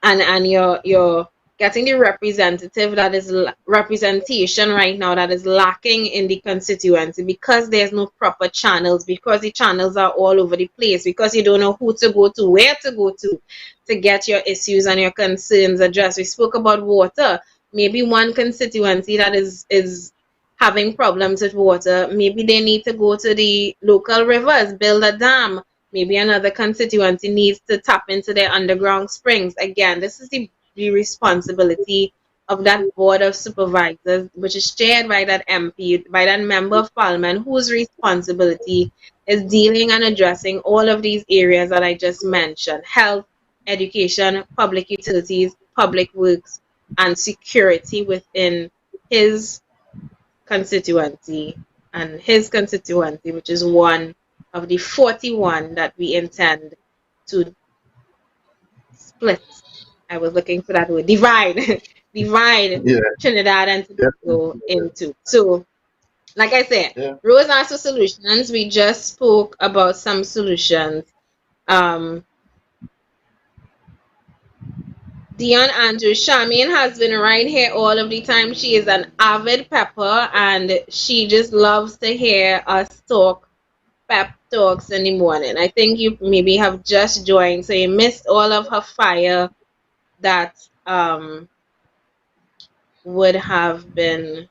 and your getting the representative that is representation right now that is lacking in the constituency, because there's no proper channels, because the channels are all over the place, because you don't know who to go to, where to get your issues and your concerns addressed. We spoke about water. Maybe one constituency that is having problems with water, maybe they need to go to the local rivers, build a dam. Maybe another constituency needs to tap into their underground springs. Again, this is the responsibility of that board of supervisors, which is chaired by that MP, by that member of parliament, whose responsibility is dealing and addressing all of these areas that I just mentioned: health, education, public utilities, public works, and security within his constituency, and his constituency, which is one of the 41 that we intend to split. I was looking for that word, divide, divide Yeah, Trinidad and yeah, Tobago into. So, like I said, yeah. Rose asked for solutions. We just spoke about some solutions. Um, Dion Andrews, Charmaine has been right here all of the time. She is an avid pepper, and she just loves to hear us talk pep talks in the morning. I think you maybe have just joined, so you missed all of her fire that would have been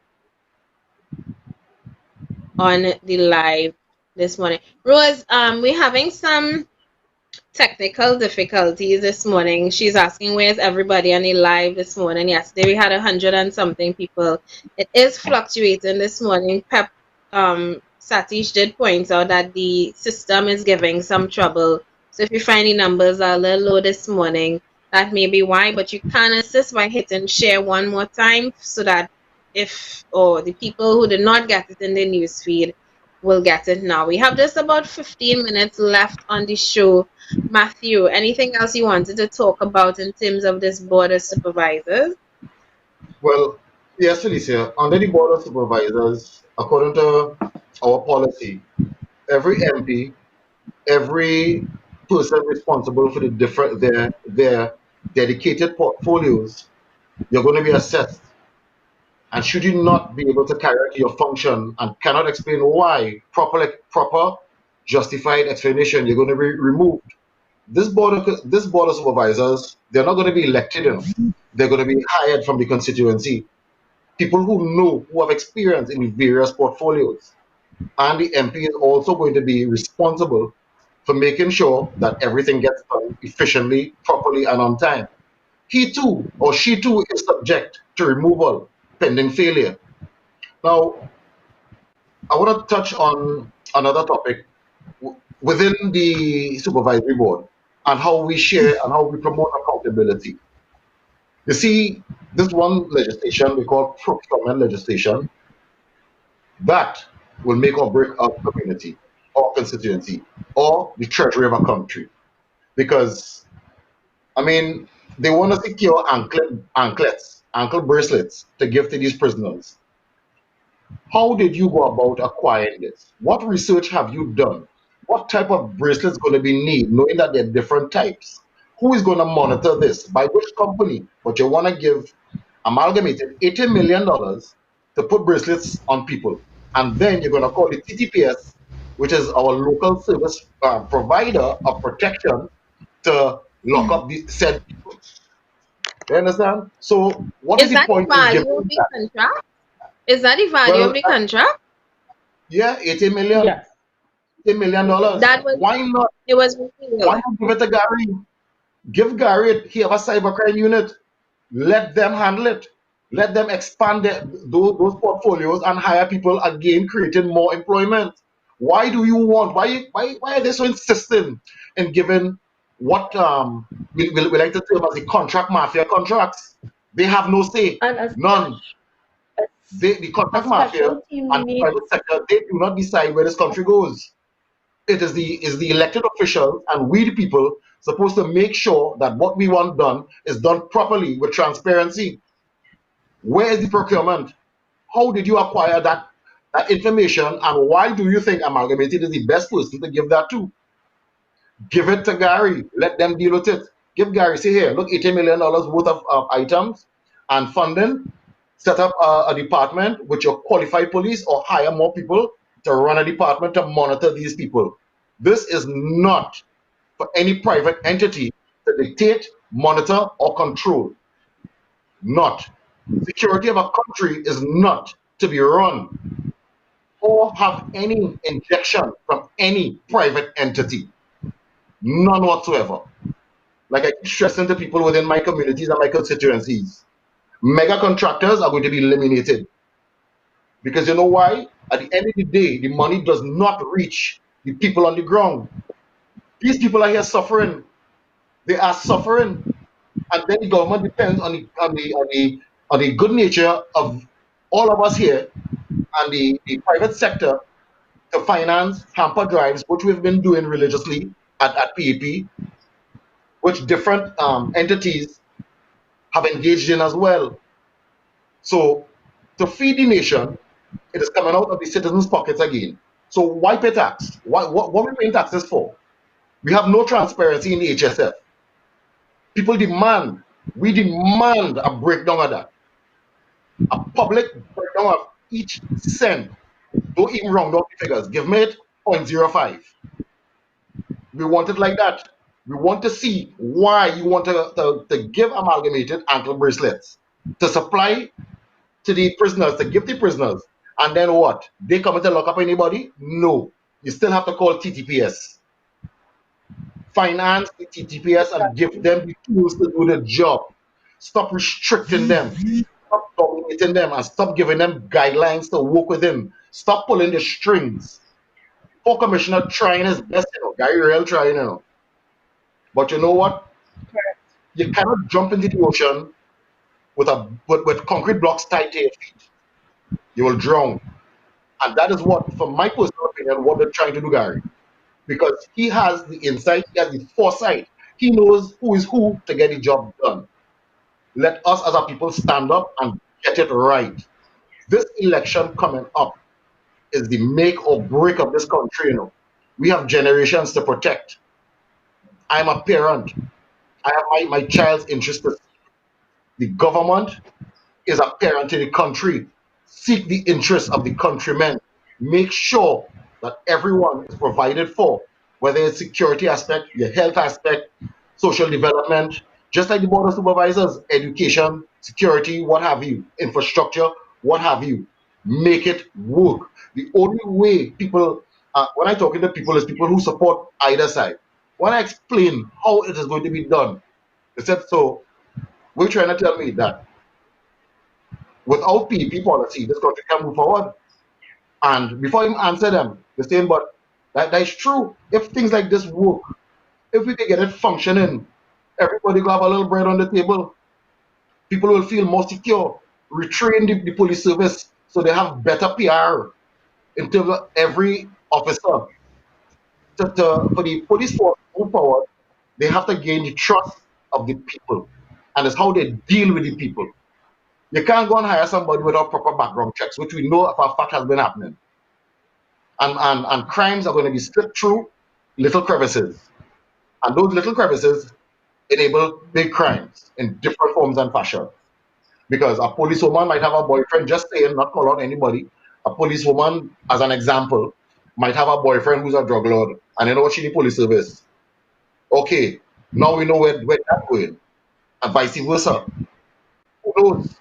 on the live this morning. Rose, we're having some technical difficulties this morning. She's asking where's everybody on the live this morning. Yesterday we had 100 and something people. It is fluctuating this morning. Satish did point out that the system is giving some trouble. So if you find the numbers are a little low this morning, that may be why. But you can assist by hitting share one more time, so that if or the people who did not get it in the newsfeed will get it now. We have just about 15 minutes left on the show. Matthew, anything else you wanted to talk about in terms of this board of supervisors? Well, yes, Felicia, under the board of supervisors, according to our policy, every MP, every person responsible for the different their dedicated portfolios, you're going to be assessed. And should you not be able to carry out your function and cannot explain why, proper justified explanation, you're going to be removed. This board of supervisors, they're not going to be elected, they're going to be hired from the constituency. People who know, who have experience in the various portfolios. And the MP is also going to be responsible for making sure that everything gets done efficiently, properly, and on time. He too, or she too, is subject to removal pending failure. Now, I want to touch on another topic within the supervisory board and how we share and how we promote accountability. You see, this one legislation we call procurement legislation that will make or break a community or constituency or the treasury of a country. Because, I mean, they want to secure ankle bracelets to give to these prisoners. How did you go about acquiring this? What research have you done? What type of bracelets going to be need, knowing that there are different types? Who is going to monitor this? By which company? But you want to give amalgamated $80 million to put bracelets on people. And then you're going to call it TTPS, which is our local service provider of protection, to lock up the said people. You understand? So what is Is the that the point in value of giving the that? contract? Is that the value of Well, the contract? yeah, 80 million. Yes. $10 million. That was Why not? it was Why revealed. not give it to Gary? Give Gary, he have a cybercrime unit. Let them handle it. Let them expand those portfolios and hire people again, creating more employment. Why do you want? Why are they so insistent in giving what we like to term as the contract mafia contracts? They have no say, And as none. such, a, The a contract mafia special team and the needs. private sector, they do not decide where this country goes. It is the elected officials and we the people supposed to make sure that what we want done is done properly with transparency. Where is the procurement? How did you acquire that information, and why do you think Amalgamated is the best person to give that to? Give it to Gary. Let them deal with it. Give Gary, say here, look, $80 million worth of items. and funding, set up a department with your qualified police or hire more people to run a department to monitor these people. This is not for any private entity to dictate, monitor, or control. Not. Security of a country is not to be run or have any injection from any private entity. None whatsoever. Like I keep stressing to people within my communities and my constituencies, mega contractors are going to be eliminated. Because you know why? At the end of the day, the money does not reach the people on the ground. These people are here suffering. They are suffering. And then the government depends on the good nature of all of us here and the private sector to finance hamper drives, which we've been doing religiously at PEP, which different entities have engaged in as well. So to feed the nation, it is coming out of the citizens' pockets again. So why pay tax? What are we paying taxes for? We have no transparency in the HSF. People demand, we demand a breakdown of that, a public breakdown of each cent. Don't even round down the figures. Give me it 0.05. We want it like that. We want to see why you want to give amalgamated ankle bracelets to supply to the prisoners, to give the prisoners. And then what? They come to lock up anybody? No. You still have to call TTPS. Finance the TTPS and give them the tools to do the job. Stop restricting them. Stop dominating them and stop giving them guidelines to work within. Stop pulling the strings. Poor commissioner trying his best, Gary Real trying, But you know what? You cannot jump into the ocean with concrete blocks tied to your feet. You will drown. And that is what, from my personal opinion, what they're trying to do, Gary. Because he has the insight, he has the foresight. He knows who is who to get the job done. Let us as a people stand up and get it right. This election coming up is the make or break of this country. We have generations to protect. I'm a parent. I have my child's interest. The government is a parent to the country. Seek the interests of the countrymen. Make sure that everyone is provided for, whether it's security aspect, your health aspect, social development, just like the board of supervisors, education, security, what have you, infrastructure, what have you. Make it work. The only way people, when I talking to people, is people who support either side. When I explain how it is going to be done, they said, so we're trying to tell me that without PP policy, this country can move forward. And before him answer them, they're saying, but that is true. If things like this work, if we can get it functioning, everybody will have a little bread on the table. People will feel more secure. Retrain the police service so they have better PR in terms of every officer. For the police force to move forward, they have to gain the trust of the people. And it's how they deal with the people. You can't go and hire somebody without proper background checks, which we know for a fact has been happening. And crimes are going to be slipped through little crevices. And those little crevices enable big crimes in different forms and fashion. Because a policewoman might have a boyfriend, just saying, not call out anybody. A policewoman, as an example, might have a boyfriend who's a drug lord, and you know what she need police service. Okay, now we know where that's going, and vice versa. Who knows?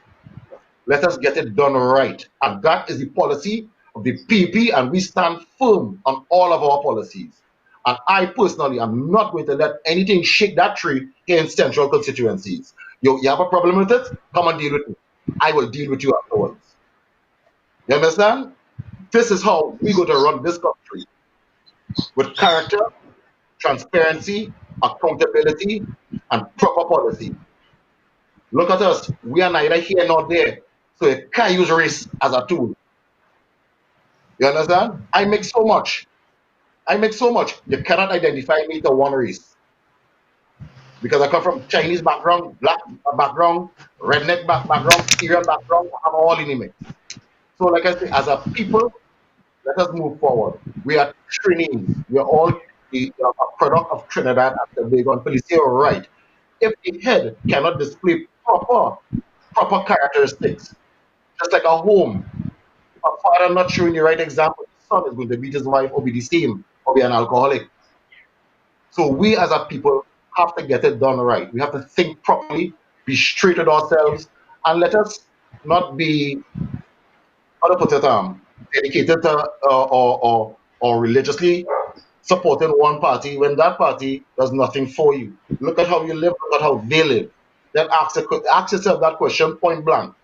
Let us get it done right. And that is the policy of the PP, and we stand firm on all of our policies. And I personally am not going to let anything shake that tree here in central constituencies. You have a problem with it? Come and deal with me. I will deal with you afterwards. You understand? This is how we go to run this country with character, transparency, accountability, and proper policy. Look at us. We are neither here nor there. So you can't use race as a tool. You understand? I make so much. I make so much. You cannot identify me to one race. Because I come from Chinese background, black background, redneck background, Syrian background, I'm all in the mix. So like I say, as a people, let us move forward. We are Trinis. We are all a product of Trinidad and Tobago. And police, you're right. If the head cannot display proper proper characteristics. Just like a home, if a father not showing the right example, his son is going to beat his wife or be the same or be an alcoholic. So we as a people have to get it done right. We have to think properly, be straight with ourselves, and let us not be, how to put it, dedicated to or religiously supporting one party when that party does nothing for you. Look at how you live, look at how they live. Then ask yourself that question point blank.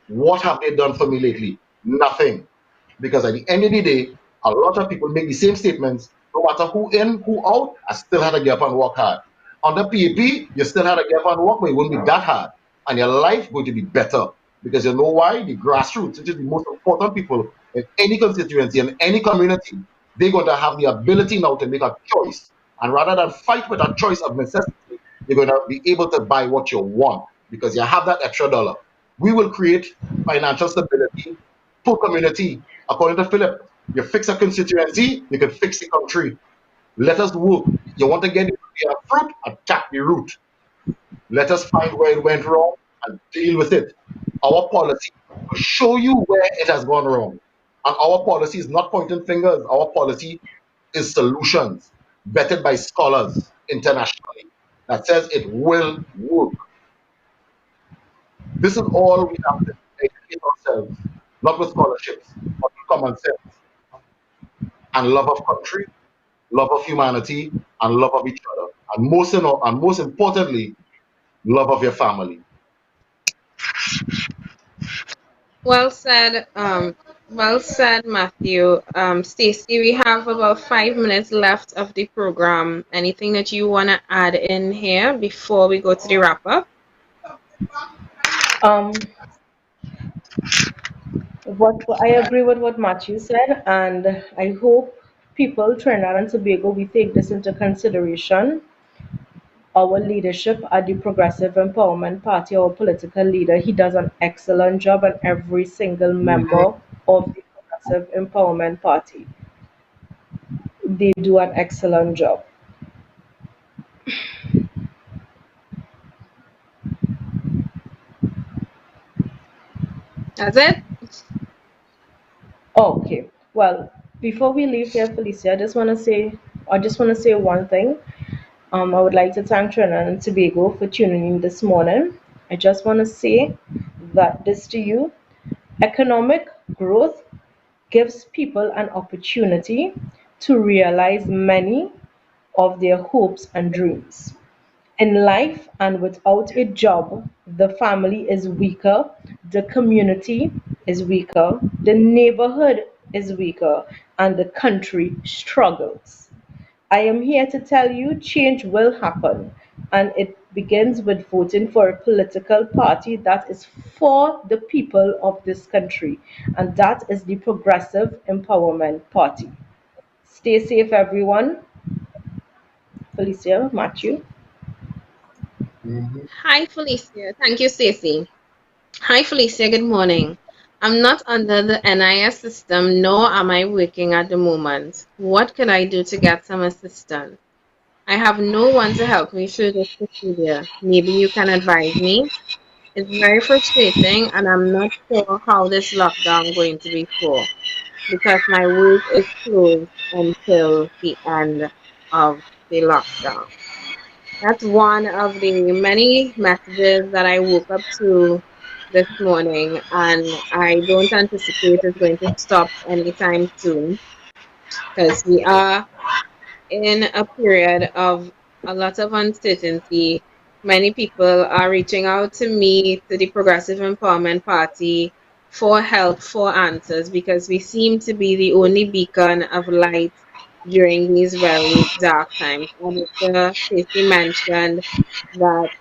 What have they done for me lately? Nothing. Because at the end of the day, a lot of people make the same statements, no matter who in, who out, I still had to get up and work hard. On the PAP, you still had to get up and work, but it wouldn't be that hard. And your life going to be better. Because you know why? The grassroots, which is the most important people in any constituency, in any community, they're going to have the ability now to make a choice. And rather than fight with a choice of necessity, you're going to be able to buy what you want because you have that extra dollar. We will create financial stability for community. According to Philip, you fix a constituency, you can fix the country. Let us work. You want to get the fruit, attack the root. Let us find where it went wrong and deal with it. Our policy will show you where it has gone wrong. And our policy is not pointing fingers. Our policy is solutions vetted by scholars internationally that says it will work. This is all we have to educate ourselves, not with scholarships, but with common sense and love of country, love of humanity, and love of each other. And most importantly, love of your family. Well said, well said, Matthew. Stacy, we have about 5 minutes left of the program. Anything that you want to add in here before we go to the wrap up? Um, what I agree with what Matthew said, and I hope people, Trinidad and Tobago, we take this into consideration. Our leadership at the Progressive Empowerment Party, our political leader, he does an excellent job, and every single member of the Progressive Empowerment Party, they do an excellent job. That's it? Okay. Well, before we leave here, Felicia, I just want to say one thing. I would like to thank Trinidad and Tobago for tuning in this morning. I just want to say that this to you: economic growth gives people an opportunity to realize many of their hopes and dreams. In life, and without a job, the family is weaker, the community is weaker, the neighborhood is weaker, and the country struggles. I am here to tell you change will happen, and it begins with voting for a political party that is for the people of this country, and that is the Progressive Empowerment Party. Stay safe, everyone. Felicia, Matthew. Mhm. Hi, Felicia. Thank you, Stacy. Hi, Felicia. Good morning. I'm not under the NIS system, nor am I working at the moment. What could I do to get some assistance? I have no one to help me through this procedure. Maybe you can advise me. It's very frustrating, and I'm not sure how this lockdown going to be for because my work is closed until the end of the lockdown. That's one of the many messages that I woke up to this morning, and I don't anticipate it's going to stop anytime soon because we are in a period of a lot of uncertainty. Many people are reaching out to me, to the Progressive Empowerment Party, for help, for answers, because we seem to be the only beacon of light during these very dark times. And Stacey mentioned that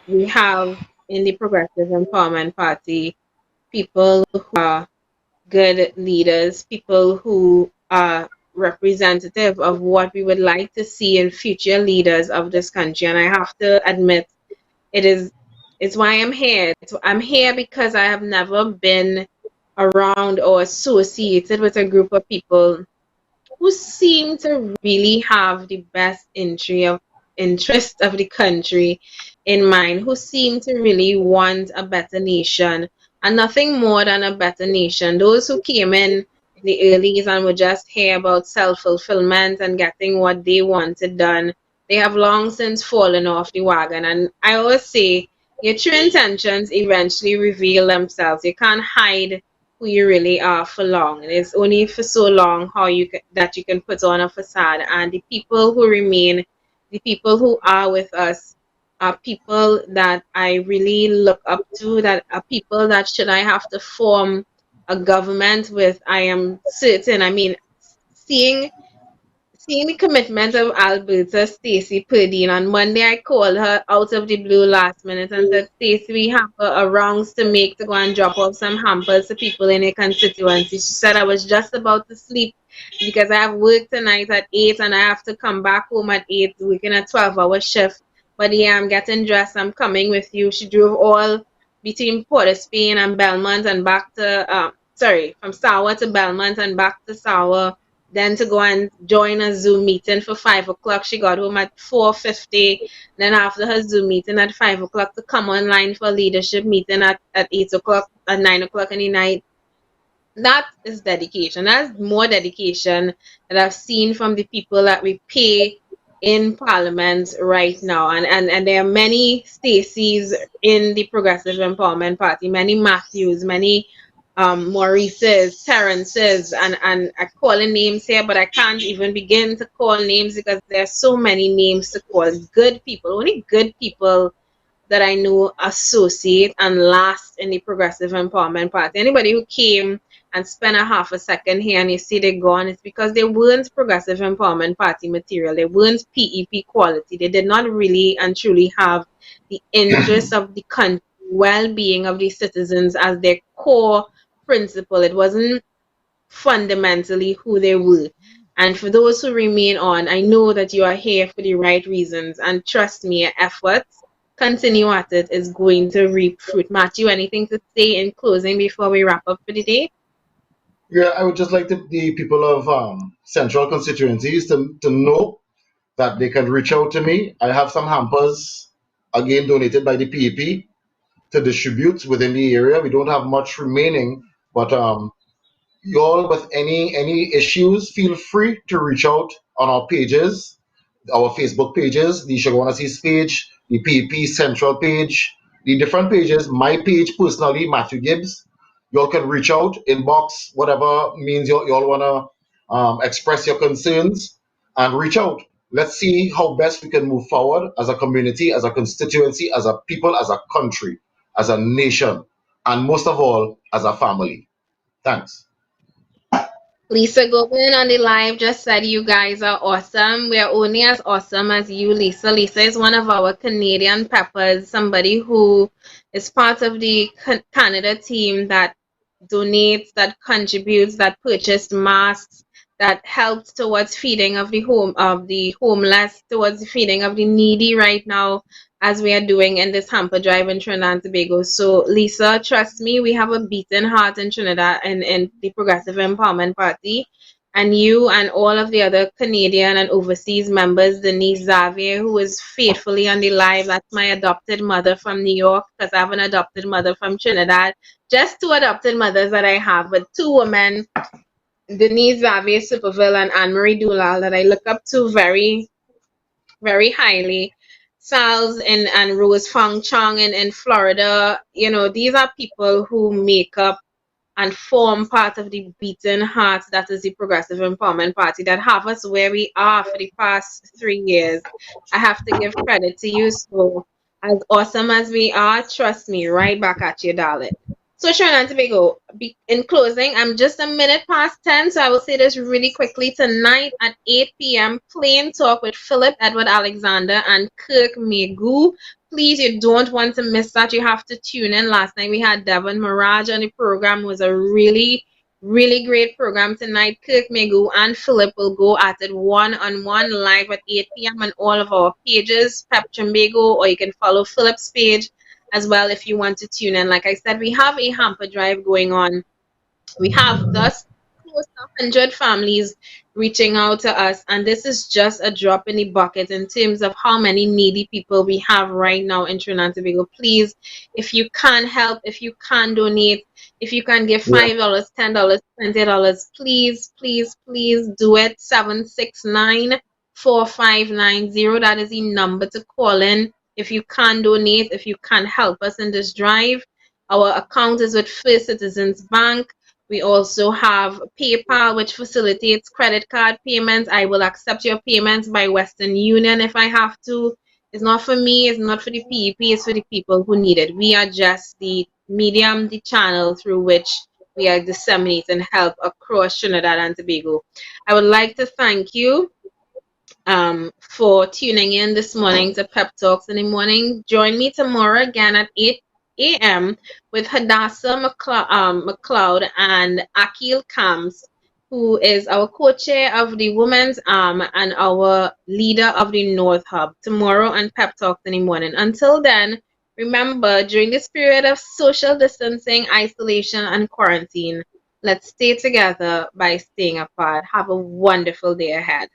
we have in the Progressive Empowerment Party people who are good leaders, people who are representative of what we would like to see in future leaders of this country. And I have to admit, it is it's why I'm here. I'm here because I have never been around or associated with a group of people who seem to really have the best interest of the country in mind, who seem to really want a better nation and nothing more than a better nation. Those who came in the earlys and were just here about self-fulfillment and getting what they wanted done, they have long since fallen off the wagon. And I always say, your true intentions eventually reveal themselves. You can't hide who you really are for long. It's only for so long that you can put on a facade. And the people who remain, the people who are with us, are people that I really look up to. That are people that should I have to form a government with, I am certain. I mean, seeing seeing the commitment of Alberta Stacey Purdine on Monday, I called her out of the blue last minute and said, Stacey, we have a rounds to make to go and drop off some hampers to people in a constituency. She said I was just about to sleep because I have work tonight at 8 and I have to come back home at 8, working a 12-hour shift. But yeah, I'm getting dressed. I'm coming with you. She drove all between Port of Spain and Belmont and back to, from Sawa to Belmont and back to Sawa, then to go and join a Zoom meeting for 5 o'clock. She got home at 4:50. Then after her Zoom meeting at 5 o'clock to come online for a leadership meeting at 8 o'clock, at 9 o'clock in the night. That is dedication. That's more dedication that I've seen from the people that we pay in Parliament right now. And there are many Stacys in the Progressive Empowerment Party, many Matthews, many Maurice's, Terrence's, and I'm calling names here, but I can't even begin to call names because there are so many names to call. Good people, only good people that I know associate and last in the Progressive Empowerment Party. Anybody who came and spent a half a second here and you see they're gone, it's because they weren't Progressive Empowerment Party material. They weren't PEP quality. They did not really and truly have the interests of the country, well-being of the citizens as their core principle. It wasn't fundamentally who they were. And for those who remain on, I know that you are here for the right reasons. And trust me, your efforts, continue at it, is going to reap fruit. Matthew, anything to say in closing before we wrap up for the day? Yeah, I would just like the people of central constituencies to know that they can reach out to me. I have some hampers, again donated by the PEP, to distribute within the area. We don't have much remaining, but you all with any issues, feel free to reach out on our pages, our Facebook pages, the Sugar Wanna Seas page, the PEP Central page, the different pages, my page personally, Matthew Gibbs. You all can reach out, inbox, whatever means you all wanna express your concerns and reach out. Let's see how best we can move forward as a community, as a constituency, as a people, as a country, as a nation, and most of all, as a family. Thanks. Lisa Goodwin on the live just said you guys are awesome. We are only as awesome as you, Lisa. Lisa is one of our Canadian peppers, somebody who is part of the Canada team that donates, that contributes, that purchased masks, that helped towards feeding of the homeless, towards the feeding of the needy right now, as we are doing in this hamper drive in Trinidad and Tobago. So Lisa, trust me, we have a beating heart in Trinidad and in the Progressive Empowerment Party. And you and all of the other Canadian and overseas members, Denise Xavier, who is faithfully on the live, that's my adopted mother from New York, because I have an adopted mother from Trinidad. Just two adopted mothers that I have, but two women, Denise Xavier Superville and Anne-Marie Doolal, that I look up to very, very highly. Sal's and Rose Fong Chong in Florida. You know, these are people who make up and form part of the beating heart that is the Progressive Empowerment Party that have us where we are for the past 3 years. I have to give credit to you. So, as awesome as we are, trust me, right back at you, darling. So, Trinidad and Tobago, in closing, I'm just a minute past 10, so I will say this really quickly. Tonight at 8 p.m., Plain Talk with Philip Edward Alexander and Kirk Megu. Please, you don't want to miss that. You have to tune in. Last night we had Devant Maharaj on the program. It was a really, really great program tonight. Kirk Megu and Philip will go at it one-on-one live at 8 p.m. on all of our pages, Pep Chimbago, or you can follow Philip's page as well if you want to tune in. Like I said, we have a hamper drive going on. We have thus close to 100 families reaching out to us, and this is just a drop in the bucket in terms of how many needy people we have right now in Trinidad and Tobago. Please, if you can help, if you can donate, if you can give Yeah. $5, $10, $20, please, please, please do it. 769-4590. That is the number to call in. If you can donate, if you can help us in this drive, our account is with First Citizens Bank. We also have PayPal, which facilitates credit card payments. I will accept your payments by Western Union if I have to. It's not for me, it's not for the PEP, it's for the people who need it. We are just the medium, the channel through which we are disseminating help across Trinidad and Tobago. I would like to thank you for tuning in this morning to Pep Talks in the Morning. Join me tomorrow again at 8 a.m. with Hadassah McLeod and Akil Kams, who is our co-chair of the Women's Arm and our leader of the North Hub, tomorrow on Pep Talks in the Morning. Until then, remember, during this period of social distancing, isolation, and quarantine, let's stay together by staying apart. Have a wonderful day ahead.